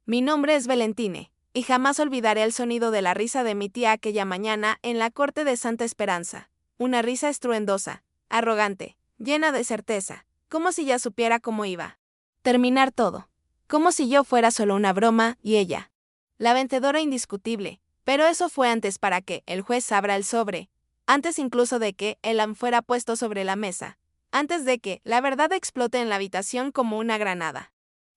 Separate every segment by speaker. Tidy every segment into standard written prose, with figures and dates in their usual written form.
Speaker 1: Mi nombre es Valentine, y jamás olvidaré el sonido de la risa de mi tía aquella mañana en la corte de Santa Esperanza. Una risa estruendosa, arrogante, llena de certeza, como si ya supiera cómo iba terminar todo. Como si yo fuera solo una broma y ella la vencedora indiscutible. Pero eso fue antes para que el juez abra el sobre, antes incluso de que el am fuera puesto sobre la mesa, antes de que la verdad explote en la habitación como una granada.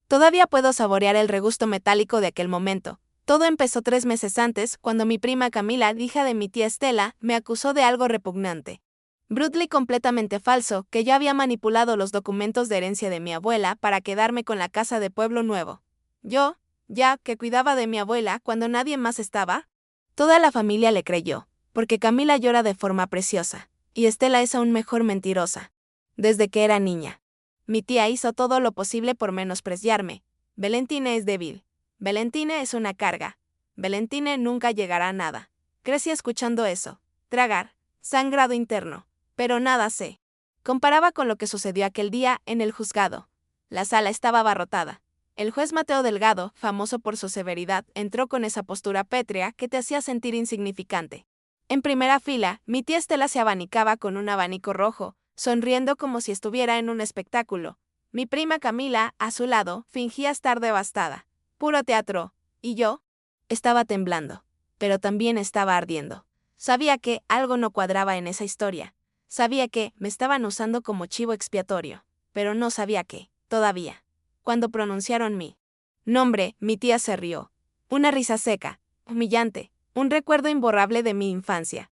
Speaker 1: Todavía puedo saborear el regusto metálico de aquel momento. Todo empezó 3 meses antes, cuando mi prima Camila, hija de mi tía Estela, me acusó de algo repugnante, brutal y completamente falso, que yo había manipulado los documentos de herencia de mi abuela para quedarme con la casa de Pueblo Nuevo. Yo, ya que cuidaba de mi abuela cuando nadie más estaba. Toda la familia le creyó, porque Camila llora de forma preciosa, y Estela es aún mejor mentirosa. Desde que era niña, mi tía hizo todo lo posible por menospreciarme. Valentine es débil. Valentine es una carga. Valentine nunca llegará a nada. Crecí escuchando eso. Tragar. Sangrado interno. Pero nada sé. Comparaba con lo que sucedió aquel día en el juzgado. La sala estaba abarrotada. El juez Mateo Delgado, famoso por su severidad, entró con esa postura pétrea que te hacía sentir insignificante. En primera fila, mi tía Estela se abanicaba con un abanico rojo, sonriendo como si estuviera en un espectáculo. Mi prima Camila, a su lado, fingía estar devastada. Puro teatro. ¿Y yo? Estaba temblando, pero también estaba ardiendo. Sabía que algo no cuadraba en esa historia. Sabía que me estaban usando como chivo expiatorio, pero no sabía qué, todavía. Cuando pronunciaron mi nombre, mi tía se rió. Una risa seca, humillante, un recuerdo imborrable de mi infancia.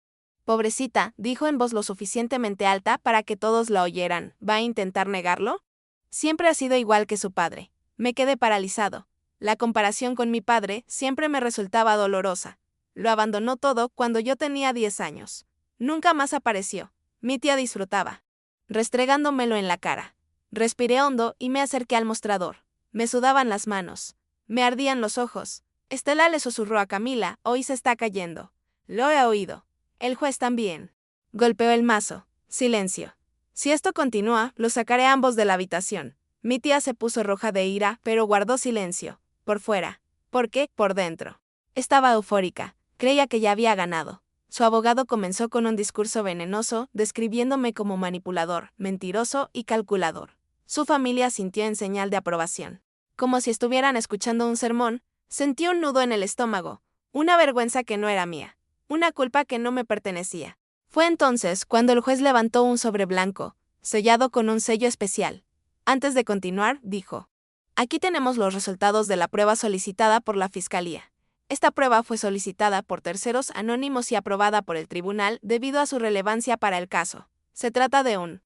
Speaker 1: Pobrecita, dijo en voz lo suficientemente alta para que todos la oyeran. ¿Va a intentar negarlo? Siempre ha sido igual que su padre. Me quedé paralizado. La comparación con mi padre siempre me resultaba dolorosa. Lo abandonó todo cuando yo tenía 10 años. Nunca más apareció. Mi tía disfrutaba, restregándomelo en la cara. Respiré hondo y me acerqué al mostrador. Me sudaban las manos. Me ardían los ojos. Estela le susurró a Camila, hoy se está cayendo. Lo he oído. El juez también. Golpeó el mazo. Silencio. Si esto continúa, los sacaré a ambos de la habitación. Mi tía se puso roja de ira, pero guardó silencio. Por fuera. ¿Por qué? Por dentro. Estaba eufórica. Creía que ya había ganado. Su abogado comenzó con un discurso venenoso, describiéndome como manipulador, mentiroso y calculador. Su familia sintió en señal de aprobación. Como si estuvieran escuchando un sermón, sentí un nudo en el estómago, una vergüenza que no era mía, una culpa que no me pertenecía. Fue entonces cuando el juez levantó un sobre blanco, sellado con un sello especial. Antes de continuar, dijo: aquí tenemos los resultados de la prueba solicitada por la Fiscalía. Esta prueba fue solicitada por terceros anónimos y aprobada por el tribunal debido a su relevancia para el caso. Se trata de un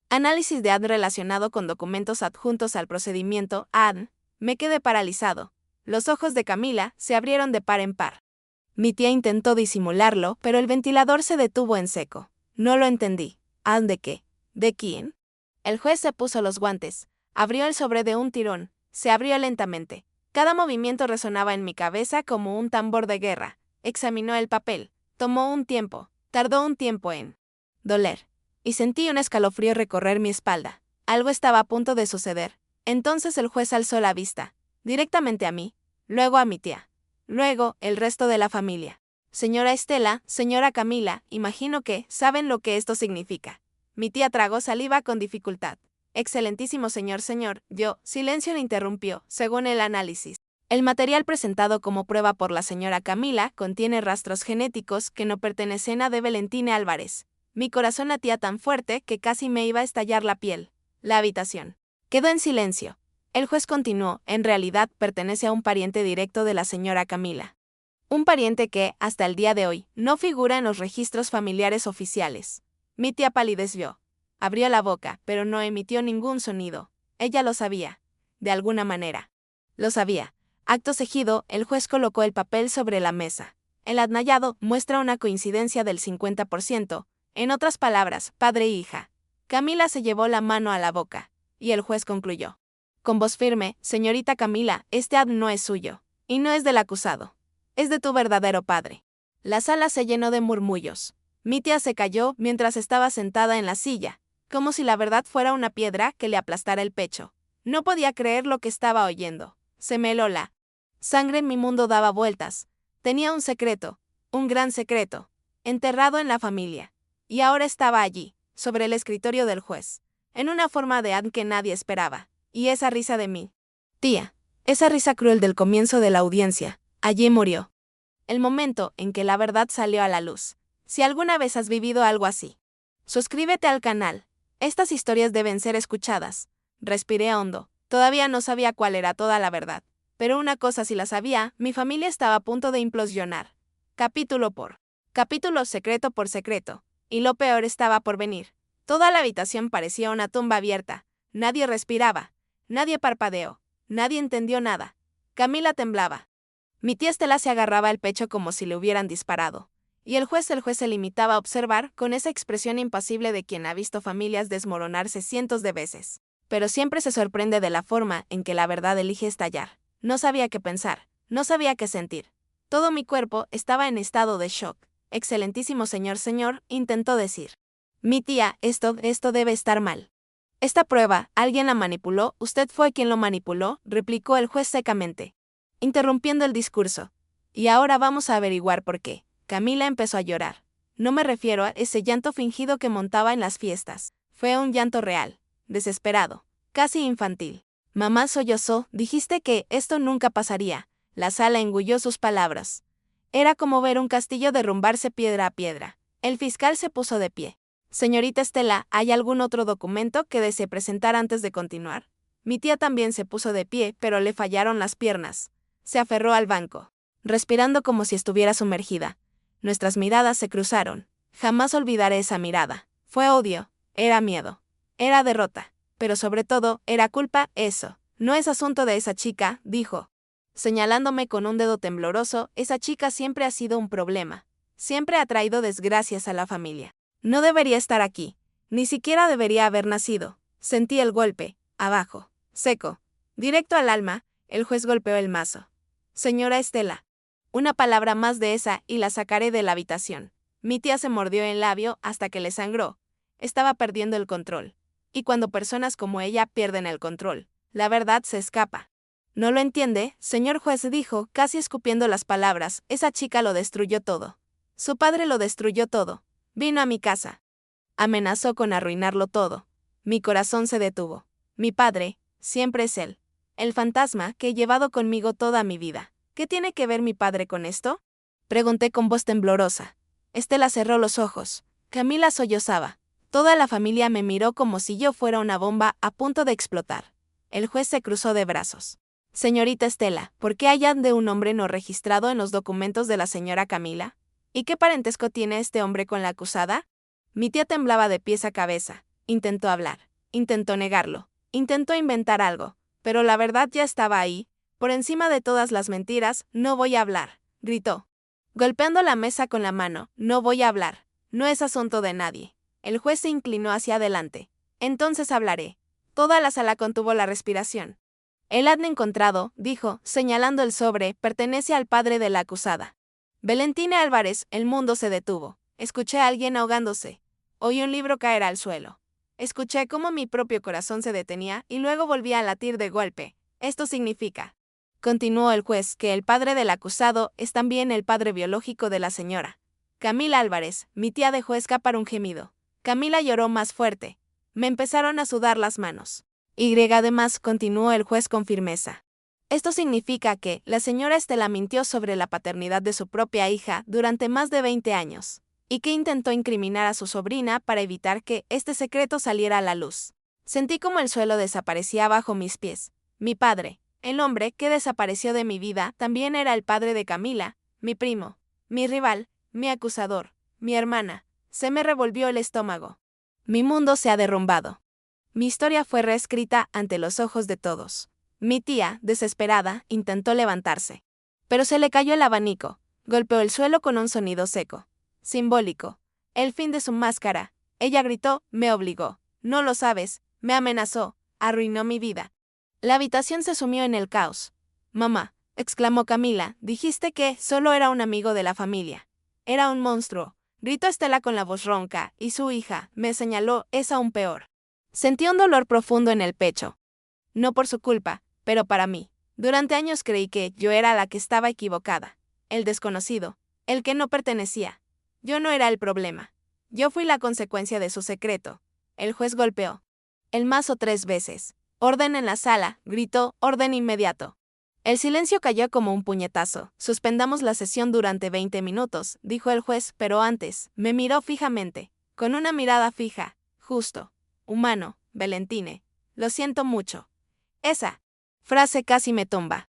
Speaker 1: análisis de ADN relacionado con documentos adjuntos al procedimiento ADN. Me quedé paralizado. Los ojos de Camila se abrieron de par en par. Mi tía intentó disimularlo, pero el ventilador se detuvo en seco. No lo entendí. ¿ADN de qué? ¿De quién? El juez se puso los guantes. Abrió el sobre de un tirón. Se abrió lentamente. Cada movimiento resonaba en mi cabeza como un tambor de guerra. Examinó el papel. Tomó un tiempo. Tardó un tiempo en doler. Y sentí un escalofrío recorrer mi espalda. Algo estaba a punto de suceder. Entonces el juez alzó la vista. Directamente a mí. Luego a mi tía. Luego, el resto de la familia. Señora Estela, señora Camila, imagino que saben lo que esto significa. Mi tía tragó saliva con dificultad. Excelentísimo señor, silencio le interrumpió, según el análisis. El material presentado como prueba por la señora Camila contiene rastros genéticos que no pertenecen a de Valentine Álvarez. Mi corazón latía tan fuerte que casi me iba a estallar la piel. La habitación quedó en silencio. El juez continuó, en realidad pertenece a un pariente directo de la señora Camila. Un pariente que, hasta el día de hoy, no figura en los registros familiares oficiales. Mi tía palideció. Abrió la boca, pero no emitió ningún sonido. Ella lo sabía. De alguna manera. Lo sabía. Acto seguido, el juez colocó el papel sobre la mesa. El adnallado muestra una coincidencia del 50%. En otras palabras, padre e hija. Camila se llevó la mano a la boca. Y el juez concluyó. Con voz firme, señorita Camila, este ADN no es suyo. Y no es del acusado. Es de tu verdadero padre. La sala se llenó de murmullos. Mi tía se cayó mientras estaba sentada en la silla, como si la verdad fuera una piedra que le aplastara el pecho. No podía creer lo que estaba oyendo. Se me heló la Sangre en mi mundo daba vueltas. Tenía un secreto, un gran secreto, enterrado en la familia. Y ahora estaba allí, sobre el escritorio del juez, en una forma de Anne que nadie esperaba. Y esa risa de mí. Tía, esa risa cruel del comienzo de la audiencia, allí murió. El momento en que la verdad salió a la luz. Si alguna vez has vivido algo así, suscríbete al canal. Estas historias deben ser escuchadas. Respiré hondo. Todavía no sabía cuál era toda la verdad. Pero una cosa sí la sabía, mi familia estaba a punto de implosionar. Capítulo por capítulo, secreto por secreto. Y lo peor estaba por venir. Toda la habitación parecía una tumba abierta. Nadie respiraba. Nadie parpadeó. Nadie entendió nada. Camila temblaba. Mi tía Estela se agarraba el pecho como si le hubieran disparado. Y el juez se limitaba a observar con esa expresión impasible de quien ha visto familias desmoronarse cientos de veces. Pero siempre se sorprende de la forma en que la verdad elige estallar. No sabía qué pensar, no sabía qué sentir. Todo mi cuerpo estaba en estado de shock. Excelentísimo señor, intentó decir. Mi tía, esto debe estar mal. Esta prueba, alguien la manipuló, usted fue quien lo manipuló, replicó el juez secamente, interrumpiendo el discurso. Y ahora vamos a averiguar por qué. Camila empezó a llorar. No me refiero a ese llanto fingido que montaba en las fiestas. Fue un llanto real, desesperado, casi infantil. Mamá sollozó, dijiste que esto nunca pasaría. La sala engulló sus palabras. Era como ver un castillo derrumbarse piedra a piedra. El fiscal se puso de pie. Señorita Estela, ¿hay algún otro documento que desee presentar antes de continuar? Mi tía también se puso de pie, pero le fallaron las piernas. Se aferró al banco, respirando como si estuviera sumergida. Nuestras miradas se cruzaron. Jamás olvidaré esa mirada. Fue odio, era miedo, era derrota, pero sobre todo, era culpa, eso. No es asunto de esa chica, dijo, señalándome con un dedo tembloroso, esa chica siempre ha sido un problema. Siempre ha traído desgracias a la familia. No debería estar aquí. Ni siquiera debería haber nacido. Sentí el golpe, abajo, seco, directo al alma. El juez golpeó el mazo. Señora Estela. Una palabra más de esa y la sacaré de la habitación. Mi tía se mordió el labio hasta que le sangró. Estaba perdiendo el control. Y cuando personas como ella pierden el control, la verdad se escapa. ¿No lo entiende, señor juez?, dijo, casi escupiendo las palabras. Esa chica lo destruyó todo. Su padre lo destruyó todo. Vino a mi casa. Amenazó con arruinarlo todo. Mi corazón se detuvo. Mi padre, siempre es él. El fantasma que he llevado conmigo toda mi vida. ¿Qué tiene que ver mi padre con esto? Pregunté con voz temblorosa. Estela cerró los ojos. Camila sollozaba. Toda la familia me miró como si yo fuera una bomba a punto de explotar. El juez se cruzó de brazos. Señorita Estela, ¿por qué hay de un hombre no registrado en los documentos de la señora Camila? ¿Y qué parentesco tiene este hombre con la acusada? Mi tía temblaba de pies a cabeza. Intentó hablar. Intentó negarlo. Intentó inventar algo. Pero la verdad ya estaba ahí. Por encima de todas las mentiras, no voy a hablar, gritó, golpeando la mesa con la mano. No voy a hablar. No es asunto de nadie. El juez se inclinó hacia adelante. Entonces hablaré. Toda la sala contuvo la respiración. El ADN encontrado, dijo, señalando el sobre, pertenece al padre de la acusada. Valentina Álvarez. El mundo se detuvo. Escuché a alguien ahogándose. Oí un libro caer al suelo. Escuché cómo mi propio corazón se detenía y luego volvía a latir de golpe. Esto significa, continuó el juez, que el padre del acusado es también el padre biológico de la señora Camila Álvarez. Mi tía dejó escapar un gemido. Camila lloró más fuerte. Me empezaron a sudar las manos. Además, continuó el juez con firmeza. Esto significa que la señora Estela mintió sobre la paternidad de su propia hija durante más de 20 años, y que intentó incriminar a su sobrina para evitar que este secreto saliera a la luz. Sentí como el suelo desaparecía bajo mis pies. Mi padre, el hombre que desapareció de mi vida, también era el padre de Camila, mi primo, mi rival, mi acusador, mi hermana. Se me revolvió el estómago. Mi mundo se ha derrumbado. Mi historia fue reescrita ante los ojos de todos. Mi tía, desesperada, intentó levantarse. Pero se le cayó el abanico. Golpeó el suelo con un sonido seco. Simbólico. El fin de su máscara. Ella gritó, me obligó. No lo sabes, me amenazó, arruinó mi vida. La habitación se sumió en el caos. Mamá, exclamó Camila, dijiste que solo era un amigo de la familia. Era un monstruo, gritó Estela con la voz ronca, y su hija, me señaló, es aún peor. Sentí un dolor profundo en el pecho. No por su culpa, pero para mí. Durante años creí que yo era la que estaba equivocada, el desconocido, el que no pertenecía. Yo no era el problema. Yo fui la consecuencia de su secreto. El juez golpeó el mazo 3 veces. Orden en la sala, gritó, orden inmediato. El silencio cayó como un puñetazo. Suspendamos la sesión durante 20 minutos, dijo el juez, pero antes, me miró fijamente, con una mirada fija, justo, humano, Valentine. Lo siento mucho. Esa frase casi me tumba.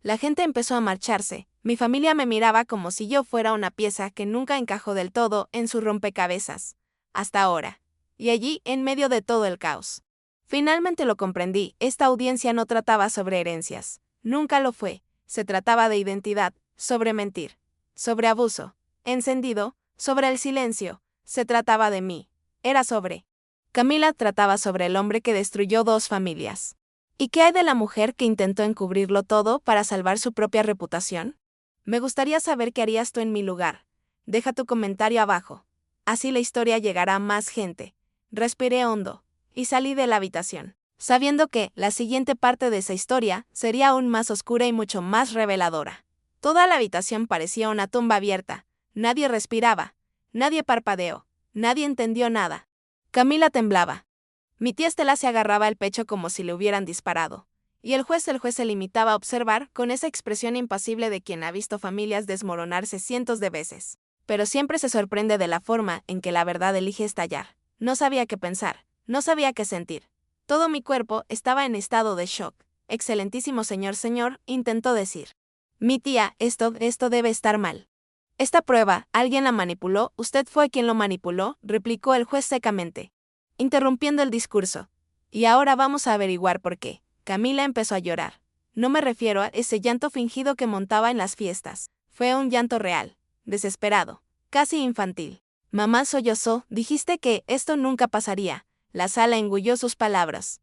Speaker 1: La gente empezó a marcharse. Mi familia me miraba como si yo fuera una pieza que nunca encajó del todo en su rompecabezas. Hasta ahora. Y allí, en medio de todo el caos. Finalmente lo comprendí, esta audiencia no trataba sobre herencias. Nunca lo fue. Se trataba de identidad, sobre mentir, sobre abuso, encendido, sobre el silencio. Se trataba de mí. Era sobre. Camila trataba sobre el hombre que destruyó 2 familias. ¿Y qué hay de la mujer que intentó encubrirlo todo para salvar su propia reputación? Me gustaría saber qué harías tú en mi lugar. Deja tu comentario abajo. Así la historia llegará a más gente. Respiré hondo y salí de la habitación, sabiendo que la siguiente parte de esa historia sería aún más oscura y mucho más reveladora. Toda la habitación parecía una tumba abierta. Nadie respiraba, nadie parpadeó, nadie entendió nada. Camila temblaba. Mi tía Estela se agarraba el pecho como si le hubieran disparado. Y el juez se limitaba a observar con esa expresión impasible de quien ha visto familias desmoronarse cientos de veces. Pero siempre se sorprende de la forma en que la verdad elige estallar. No sabía qué pensar, no sabía qué sentir. Todo mi cuerpo estaba en estado de shock. Excelentísimo señor, intentó decir. Mi tía, esto debe estar mal. Esta prueba, ¿alguien la manipuló? ¿Usted fue quien lo manipuló?, replicó el juez secamente, interrumpiendo el discurso. Y ahora vamos a averiguar por qué. Camila empezó a llorar. No me refiero a ese llanto fingido que montaba en las fiestas. Fue un llanto real, desesperado, casi infantil. Mamá sollozó, dijiste que esto nunca pasaría. La sala engulló sus palabras.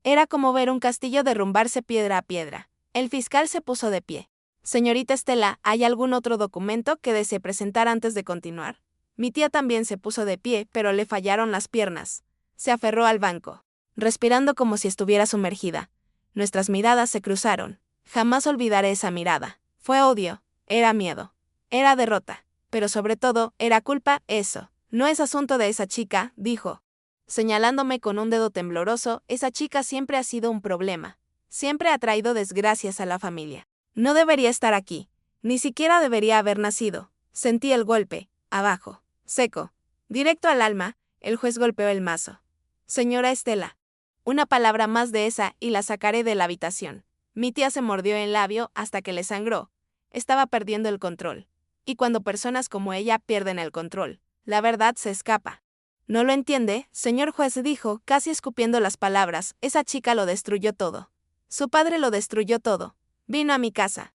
Speaker 1: Era como ver un castillo derrumbarse piedra a piedra. El fiscal se puso de pie. Señorita Estela, ¿hay algún otro documento que desee presentar antes de continuar? Mi tía también se puso de pie, pero le fallaron las piernas. Se aferró al banco, respirando como si estuviera sumergida. Nuestras miradas se cruzaron. Jamás olvidaré esa mirada. Fue odio, era miedo, era derrota, pero sobre todo, era culpa, eso. No es asunto de esa chica, dijo, señalándome con un dedo tembloroso, esa chica siempre ha sido un problema. Siempre ha traído desgracias a la familia. No debería estar aquí. Ni siquiera debería haber nacido. Sentí el golpe, abajo, seco, directo al alma. El juez golpeó el mazo. Señora Estela. Una palabra más de esa y la sacaré de la habitación. Mi tía se mordió el labio hasta que le sangró. Estaba perdiendo el control. Y cuando personas como ella pierden el control, la verdad se escapa. ¿No lo entiende, señor juez?, dijo, casi escupiendo las palabras. Esa chica lo destruyó todo. Su padre lo destruyó todo. Vino a mi casa.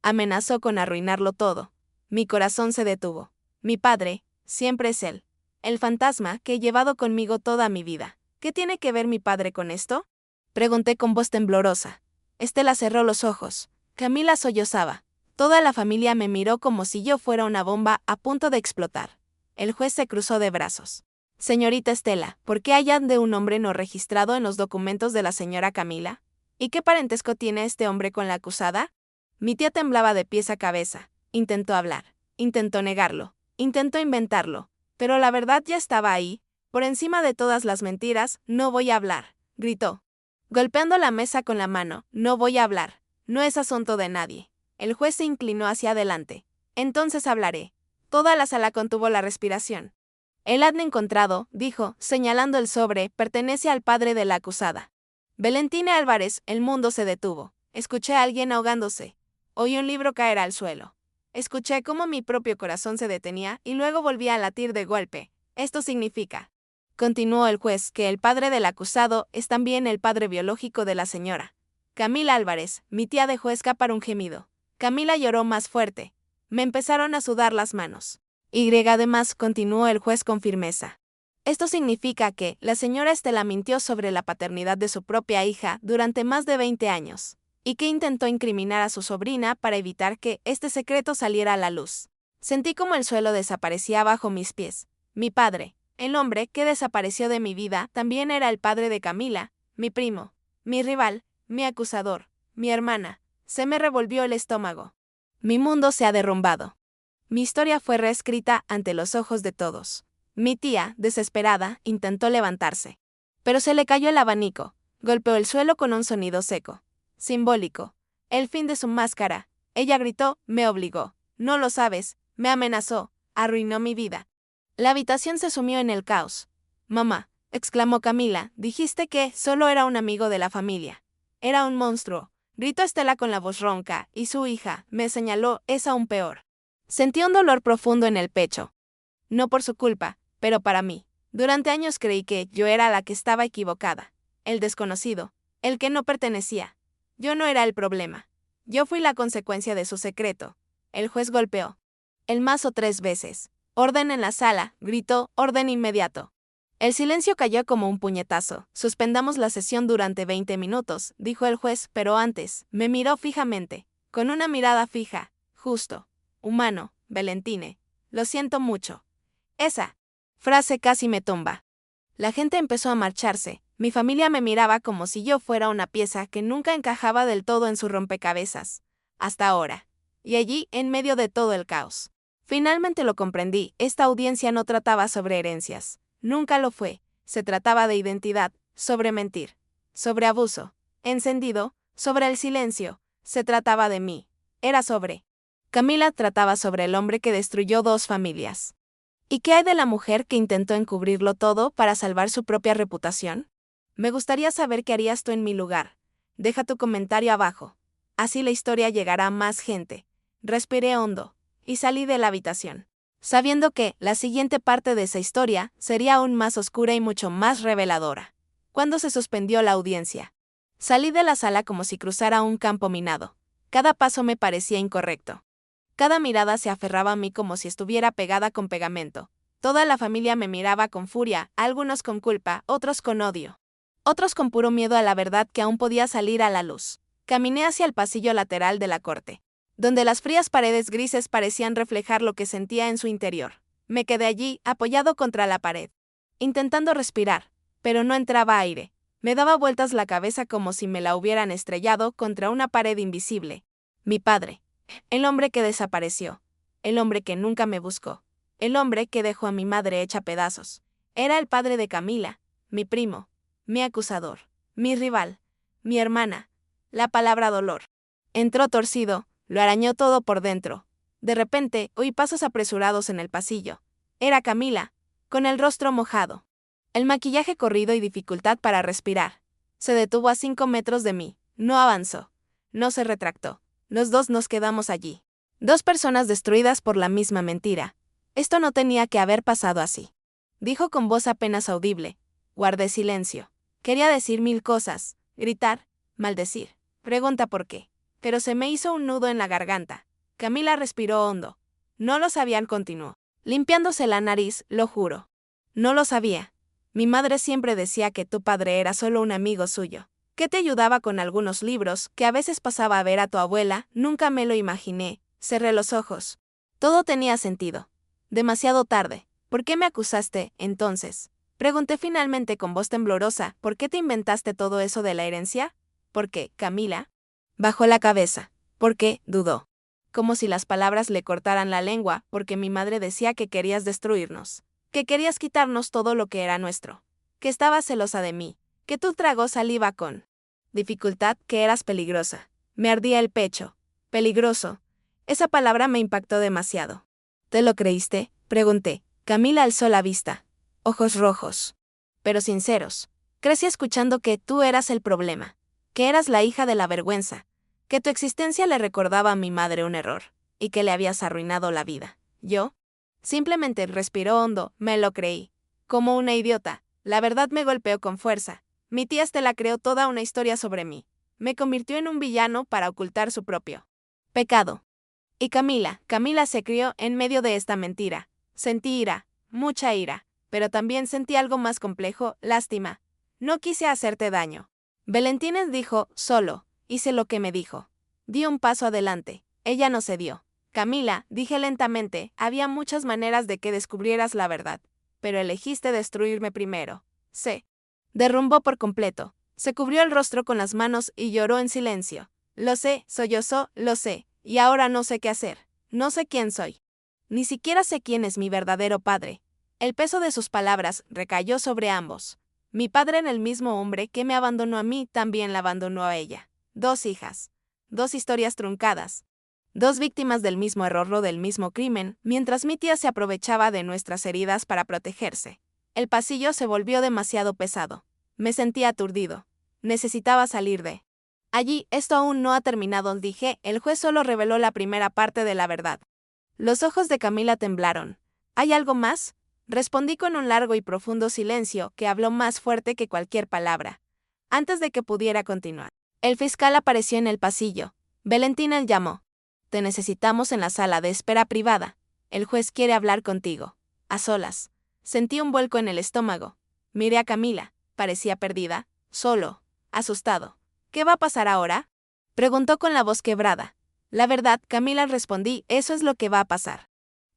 Speaker 1: Amenazó con arruinarlo todo. Mi corazón se detuvo. Mi padre, siempre es él. El fantasma que he llevado conmigo toda mi vida. ¿Qué tiene que ver mi padre con esto?, pregunté con voz temblorosa. Estela cerró los ojos. Camila sollozaba. Toda la familia me miró como si yo fuera una bomba a punto de explotar. El juez se cruzó de brazos. Señorita Estela, ¿por qué hay de un hombre no registrado en los documentos de la señora Camila? ¿Y qué parentesco tiene este hombre con la acusada? Mi tía temblaba de pies a cabeza. Intentó hablar. Intentó negarlo. Intentó inventarlo. Pero la verdad ya estaba ahí. Por encima de todas las mentiras, no voy a hablar, gritó, golpeando la mesa con la mano. No voy a hablar. No es asunto de nadie. El juez se inclinó hacia adelante. Entonces hablaré. Toda la sala contuvo la respiración. El ADN encontrado, dijo, señalando el sobre, pertenece al padre de la acusada. Valentine Álvarez. El mundo se detuvo. Escuché a alguien ahogándose. Oí un libro caer al suelo. Escuché cómo mi propio corazón se detenía y luego volvía a latir de golpe. Esto significa, continuó el juez, que el padre del acusado es también el padre biológico de la señora Camila Álvarez. Mi tía dejó escapar un gemido. Camila lloró más fuerte. Me empezaron a sudar las manos. Además, continuó el juez con firmeza. Esto significa que la señora Estela mintió sobre la paternidad de su propia hija durante más de 20 años, y que intentó incriminar a su sobrina para evitar que este secreto saliera a la luz. Sentí como el suelo desaparecía bajo mis pies. Mi padre, el hombre que desapareció de mi vida, también era el padre de Camila, mi primo, mi rival, mi acusador, mi hermana, Se me revolvió el estómago. Mi mundo se ha derrumbado. Mi historia fue reescrita ante los ojos de todos. Mi tía, desesperada, intentó levantarse. Pero se le cayó el abanico, golpeó el suelo con un sonido seco. Simbólico. El fin de su máscara. Ella gritó, me obligó. No lo sabes, me amenazó, arruinó mi vida. La habitación se sumió en el caos. Mamá, exclamó Camila, dijiste que solo era un amigo de la familia. Era un monstruo, gritó Estela con la voz ronca, y su hija, me señaló, es aún peor. Sentí un dolor profundo en el pecho. No por su culpa, pero para mí. Durante años creí que yo era la que estaba equivocada. El desconocido, el que no pertenecía. Yo no era el problema. Yo fui la consecuencia de su secreto. El juez golpeó el mazo 3 veces. Orden en la sala, gritó, orden inmediato. El silencio cayó como un puñetazo. Suspendamos la sesión durante 20 minutos, dijo el juez, pero antes, me miró fijamente, con una mirada fija, justo, humano, Valentine. Lo siento mucho. Esa frase casi me tumba. La gente empezó a marcharse. Mi familia me miraba como si yo fuera una pieza que nunca encajaba del todo en su rompecabezas. Hasta ahora. Y allí, en medio de todo el caos. Finalmente lo comprendí, esta audiencia no trataba sobre herencias. Nunca lo fue. Se trataba de identidad, sobre mentir, sobre abuso, encendido, sobre el silencio. Se trataba de mí. Era sobre. Camila trataba sobre el hombre que destruyó 2 familias. ¿Y qué hay de la mujer que intentó encubrirlo todo para salvar su propia reputación? Me gustaría saber qué harías tú en mi lugar. Deja tu comentario abajo. Así la historia llegará a más gente. Respiré hondo y salí de la habitación, sabiendo que la siguiente parte de esa historia sería aún más oscura y mucho más reveladora. Cuando se suspendió la audiencia, salí de la sala como si cruzara un campo minado. Cada paso me parecía incorrecto. Cada mirada se aferraba a mí como si estuviera pegada con pegamento. Toda la familia me miraba con furia, algunos con culpa, otros con odio. Otros con puro miedo a la verdad que aún podía salir a la luz. Caminé hacia el pasillo lateral de la corte, donde las frías paredes grises parecían reflejar lo que sentía en su interior. Me quedé allí, apoyado contra la pared, intentando respirar, pero no entraba aire. Me daba vueltas la cabeza como si me la hubieran estrellado contra una pared invisible. Mi padre. El hombre que desapareció. El hombre que nunca me buscó. El hombre que dejó a mi madre hecha pedazos. Era el padre de Camila, mi primo, mi acusador, mi rival, mi hermana. La palabra dolor. Entró torcido, lo arañó todo por dentro. De repente, oí pasos apresurados en el pasillo. Era Camila, con el rostro mojado. El maquillaje corrido y dificultad para respirar. Se detuvo a 5 metros de mí. No avanzó. No se retractó. Los 2 nos quedamos allí. 2 personas destruidas por la misma mentira. Esto no tenía que haber pasado así. Dijo con voz apenas audible. Guardé silencio. Quería decir 1000 cosas. Gritar. Maldecir. Pregunta por qué. Pero se me hizo un nudo en la garganta. Camila respiró hondo. No lo sabían, continuó, limpiándose la nariz, lo juro. No lo sabía. Mi madre siempre decía que tu padre era solo un amigo suyo, que te ayudaba con algunos libros, que a veces pasaba a ver a tu abuela, nunca me lo imaginé. Cerré los ojos. Todo tenía sentido. Demasiado tarde. ¿Por qué me acusaste, entonces? Pregunté finalmente con voz temblorosa, ¿por qué te inventaste todo eso de la herencia? ¿Por qué, Camila? Bajó la cabeza. ¿Por qué? Dudó. Como si las palabras le cortaran la lengua, porque mi madre decía que querías destruirnos, que querías quitarnos todo lo que era nuestro, que estabas celosa de mí, que tú tragó saliva con dificultad, que eras peligrosa. Me ardía el pecho. Peligroso. Esa palabra me impactó demasiado. ¿Te lo creíste? Pregunté. Camila alzó la vista. Ojos rojos, pero sinceros. Crecí escuchando que tú eras el problema, que eras la hija de la vergüenza, que tu existencia le recordaba a mi madre un error, y que le habías arruinado la vida. Yo simplemente respiró hondo, me lo creí. Como una idiota, la verdad me golpeó con fuerza. Mi tía Estela creó toda una historia sobre mí. Me convirtió en un villano para ocultar su propio pecado. Y Camila se crió en medio de esta mentira. Sentí ira, mucha ira, pero también sentí algo más complejo, lástima. No quise hacerte daño. Valentine dijo, solo, hice lo que me dijo. Di un paso adelante. Ella no cedió. Camila, dije lentamente, había muchas maneras de que descubrieras la verdad, pero elegiste destruirme primero. Se derrumbó por completo. Se cubrió el rostro con las manos y lloró en silencio. Lo sé, sollozo, lo sé, y ahora no sé qué hacer. No sé quién soy. Ni siquiera sé quién es mi verdadero padre. El peso de sus palabras recayó sobre ambos. Mi padre era el mismo hombre que me abandonó a mí, también la abandonó a ella. 2 hijas. 2 historias truncadas. 2 víctimas del mismo error o del mismo crimen, mientras mi tía se aprovechaba de nuestras heridas para protegerse. El pasillo se volvió demasiado pesado. Me sentía aturdido. Necesitaba salir de allí. Esto aún no ha terminado, dije. El juez solo reveló la primera parte de la verdad. Los ojos de Camila temblaron. ¿Hay algo más? Respondí con un largo y profundo silencio que habló más fuerte que cualquier palabra. Antes de que pudiera continuar, el fiscal apareció en el pasillo. Valentina, él llamó. Te necesitamos en la sala de espera privada. El juez quiere hablar contigo. A solas. Sentí un vuelco en el estómago. Miré a Camila. Parecía perdida, solo, asustado. ¿Qué va a pasar ahora? Preguntó con la voz quebrada. La verdad, Camila, respondí, eso es lo que va a pasar.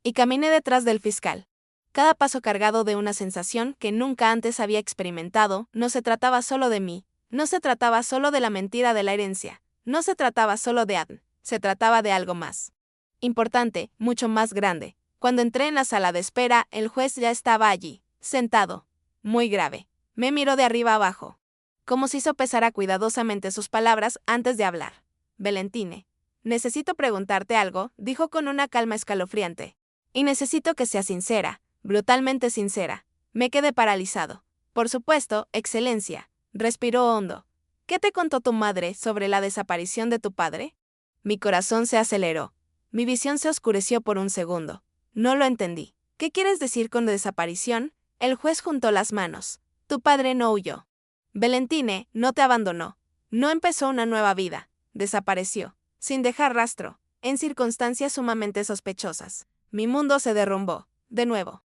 Speaker 1: Y caminé detrás del fiscal. Cada paso cargado de una sensación que nunca antes había experimentado. No se trataba solo de mí. No se trataba solo de la mentira de la herencia. No se trataba solo de Adn. Se trataba de algo más importante, mucho más grande. Cuando entré en la sala de espera, el juez ya estaba allí, sentado. Muy grave. Me miró de arriba abajo. Como si sopesara cuidadosamente sus palabras antes de hablar. Valentine. Necesito preguntarte algo, dijo con una calma escalofriante. Y necesito que seas sincera, brutalmente sincera. Me quedé paralizado. Por supuesto, Excelencia. Respiró hondo. ¿Qué te contó tu madre sobre la desaparición de tu padre? Mi corazón se aceleró. Mi visión se oscureció por un segundo. No lo entendí. ¿Qué quieres decir con desaparición? El juez juntó las manos. Tu padre no huyó. Valentine no te abandonó. No empezó una nueva vida. Desapareció, sin dejar rastro, en circunstancias sumamente sospechosas. Mi mundo se derrumbó, de nuevo.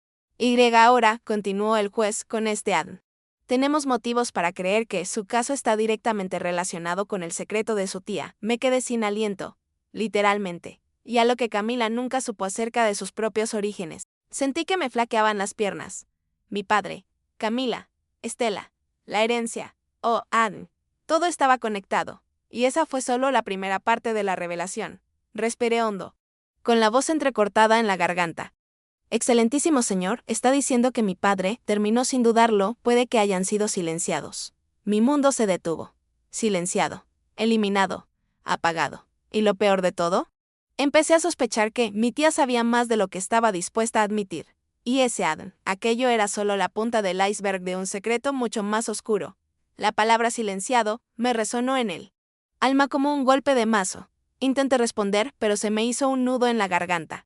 Speaker 1: Ahora, continuó el juez con este Adn. Tenemos motivos para creer que su caso está directamente relacionado con el secreto de su tía. Me quedé sin aliento, literalmente, y a lo que Camila nunca supo acerca de sus propios orígenes. Sentí que me flaqueaban las piernas. Mi padre, Camila, Estela, la herencia, Adn. Todo estaba conectado. Y esa fue solo la primera parte de la revelación. Respiré hondo, con la voz entrecortada en la garganta. Excelentísimo señor, está diciendo que mi padre, terminó sin dudarlo, puede que hayan sido silenciados. Mi mundo se detuvo. Silenciado. Eliminado. Apagado. ¿Y lo peor de todo? Empecé a sospechar que mi tía sabía más de lo que estaba dispuesta a admitir. Y ese Adn, aquello era solo la punta del iceberg de un secreto mucho más oscuro. La palabra silenciado me resonó en él. Alma como un golpe de mazo. Intenté responder, pero se me hizo un nudo en la garganta.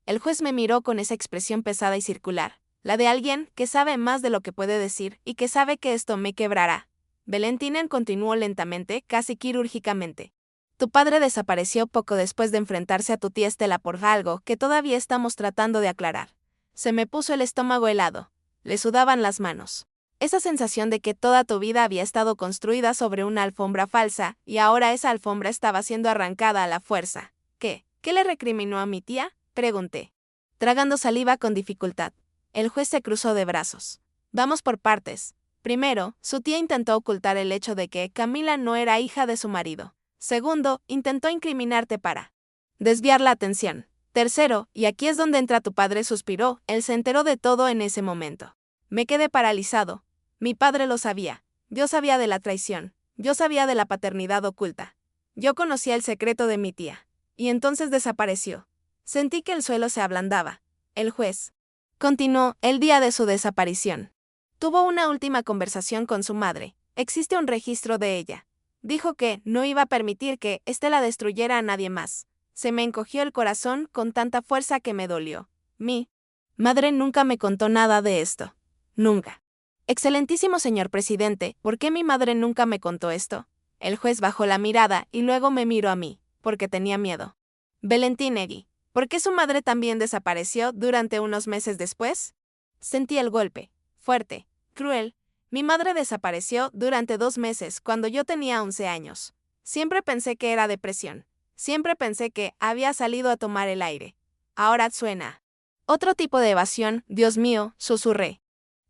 Speaker 1: El juez me miró con esa expresión pesada y circular, la de alguien que sabe más de lo que puede decir y que sabe que esto me quebrará. Valentina continuó lentamente, casi quirúrgicamente. Tu padre desapareció poco después de enfrentarse a tu tía Estela por algo que todavía estamos tratando de aclarar. Se me puso el estómago helado. Le sudaban las manos. Esa sensación de que toda tu vida había estado construida sobre una alfombra falsa, y ahora esa alfombra estaba siendo arrancada a la fuerza. ¿Qué? ¿Qué le recriminó a mi tía? Pregunté, tragando saliva con dificultad. El juez se cruzó de brazos. Vamos por partes. Primero, su tía intentó ocultar el hecho de que Camila no era hija de su marido. Segundo, intentó incriminarte para desviar la atención. Tercero, y aquí es donde entra tu padre, suspiró, él se enteró de todo en ese momento. Me quedé paralizado. Mi padre lo sabía. Yo sabía de la traición. Yo sabía de la paternidad oculta. Yo conocía el secreto de mi tía. Y entonces desapareció. Sentí que el suelo se ablandaba. El juez continuó el día de su desaparición. Tuvo una última conversación con su madre. Existe un registro de ella. Dijo que no iba a permitir que Estela destruyera a nadie más. Se me encogió el corazón con tanta fuerza que me dolió. Mi madre nunca me contó nada de esto. Nunca. Excelentísimo señor presidente, ¿por qué mi madre nunca me contó esto? El juez bajó la mirada y luego me miró a mí, porque tenía miedo. Valentinegui. ¿Por qué su madre también desapareció durante unos meses después? Sentí el golpe, fuerte, cruel. Mi madre desapareció durante 2 meses cuando yo tenía 11 años. Siempre pensé que era depresión. Siempre pensé que había salido a tomar el aire. Ahora suena otro tipo de evasión, Dios mío, susurré.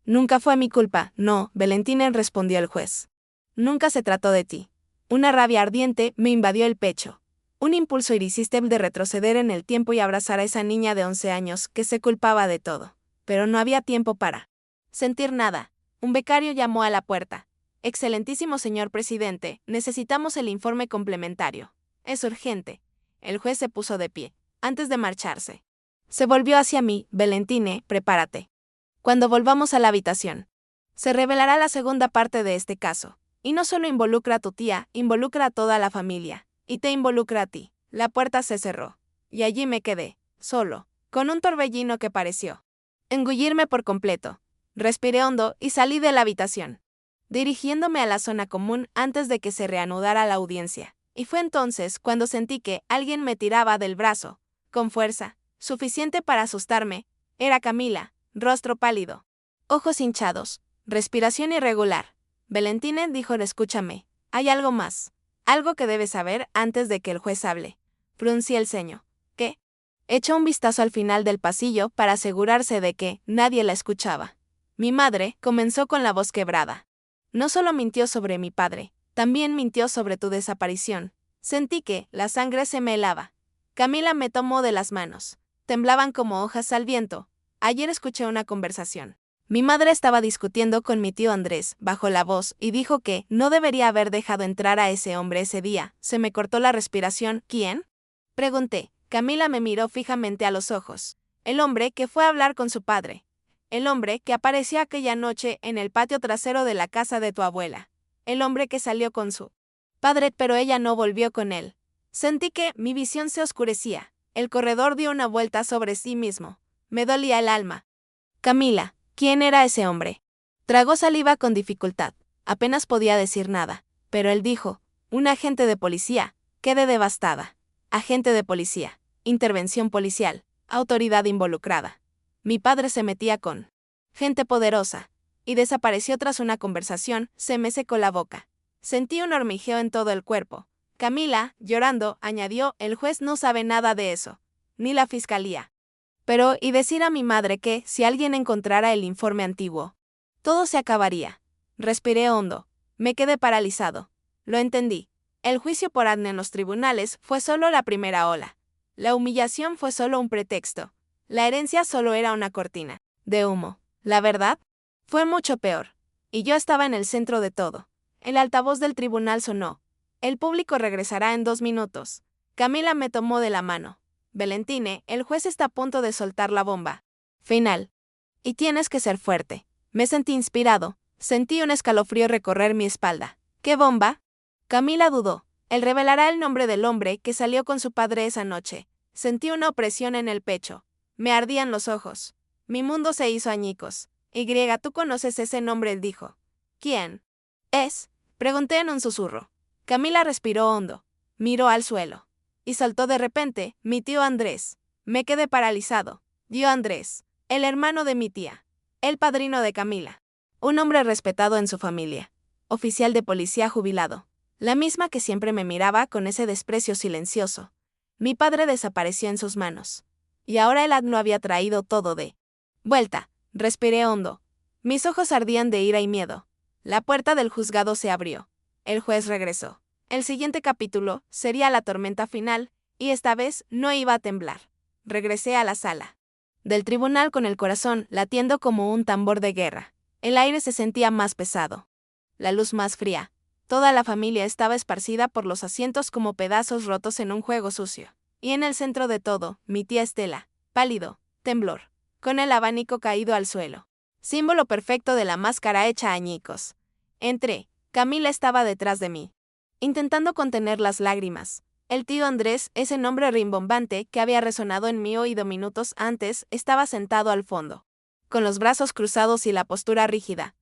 Speaker 1: Nunca fue mi culpa, no, Valentina, respondió el juez. Nunca se trató de ti. Una rabia ardiente me invadió el pecho. Un impulso irresistible de retroceder en el tiempo y abrazar a esa niña de 11 años que se culpaba de todo. Pero no había tiempo para sentir nada. Un becario llamó a la puerta. Excelentísimo señor presidente, necesitamos el informe complementario. Es urgente. El juez se puso de pie, antes de marcharse. Se volvió hacia mí. Valentine, prepárate. Cuando volvamos a la habitación, se revelará la segunda parte de este caso. Y no solo involucra a tu tía, involucra a toda la familia. Y te involucra a ti. La puerta se cerró. Y allí me quedé, solo, con un torbellino que pareció engullirme por completo. Respiré hondo y salí de la habitación, dirigiéndome a la zona común antes de que se reanudara la audiencia. Y fue entonces cuando sentí que alguien me tiraba del brazo, con fuerza, suficiente para asustarme. Era Camila, rostro pálido, ojos hinchados, respiración irregular. Valentine, dijo, escúchame, hay algo más. Algo que debes saber antes de que el juez hable. Fruncí el ceño. ¿Qué? Echó un vistazo al final del pasillo para asegurarse de que nadie la escuchaba. Mi madre comenzó con la voz quebrada. No solo mintió sobre mi padre, también mintió sobre tu desaparición. Sentí que la sangre se me helaba. Camila me tomó de las manos. Temblaban como hojas al viento. Ayer escuché una conversación. Mi madre estaba discutiendo con mi tío Andrés, bajó la voz, y dijo que no debería haber dejado entrar a ese hombre ese día. Se me cortó la respiración. ¿Quién? Pregunté. Camila me miró fijamente a los ojos. El hombre que fue a hablar con su padre. El hombre que apareció aquella noche en el patio trasero de la casa de tu abuela. El hombre que salió con su padre, pero ella no volvió con él. Sentí que mi visión se oscurecía. El corredor dio una vuelta sobre sí mismo. Me dolía el alma. Camila, ¿quién era ese hombre? Tragó saliva con dificultad. Apenas podía decir nada. Pero él dijo, un agente de policía. Quedé devastada. Agente de policía. Intervención policial. Autoridad involucrada. Mi padre se metía con gente poderosa. Y desapareció tras una conversación. Se me secó la boca. Sentí un hormigueo en todo el cuerpo. Camila, llorando, añadió, el juez no sabe nada de eso. Ni la fiscalía. Pero, y decir a mi madre que, si alguien encontrara el informe antiguo, todo se acabaría. Respiré hondo. Me quedé paralizado. Lo entendí. El juicio por Adne en los tribunales fue solo la primera ola. La humillación fue solo un pretexto. La herencia solo era una cortina de humo. La verdad fue mucho peor. Y yo estaba en el centro de todo. El altavoz del tribunal sonó. El público regresará en 2 minutos. Camila me tomó de la mano. Valentine, el juez está a punto de soltar la bomba final. Y tienes que ser fuerte. Me sentí inspirado. Sentí un escalofrío recorrer mi espalda. ¿Qué bomba? Camila dudó. Él revelará el nombre del hombre que salió con su padre esa noche. Sentí una opresión en el pecho. Me ardían los ojos. Mi mundo se hizo añicos. ¿Tú conoces ese nombre? Él dijo. ¿Quién es? Pregunté en un susurro. Camila respiró hondo. Miró al suelo. Y saltó de repente, mi tío Andrés. Me quedé paralizado. Tío Andrés, el hermano de mi tía. El padrino de Camila. Un hombre respetado en su familia. Oficial de policía jubilado. La misma que siempre me miraba con ese desprecio silencioso. Mi padre desapareció en sus manos. Y ahora el lo había traído todo de vuelta. Respiré hondo. Mis ojos ardían de ira y miedo. La puerta del juzgado se abrió. El juez regresó. El siguiente capítulo sería la tormenta final, y esta vez no iba a temblar. Regresé a la sala del tribunal con el corazón latiendo como un tambor de guerra. El aire se sentía más pesado. La luz más fría. Toda la familia estaba esparcida por los asientos como pedazos rotos en un juego sucio. Y en el centro de todo, mi tía Estela, pálido, temblor, con el abanico caído al suelo. Símbolo perfecto de la máscara hecha añicos. Entré. Camila estaba detrás de mí, intentando contener las lágrimas. El tío Andrés, ese nombre rimbombante que había resonado en mi oído minutos antes, estaba sentado al fondo, con los brazos cruzados y la postura rígida.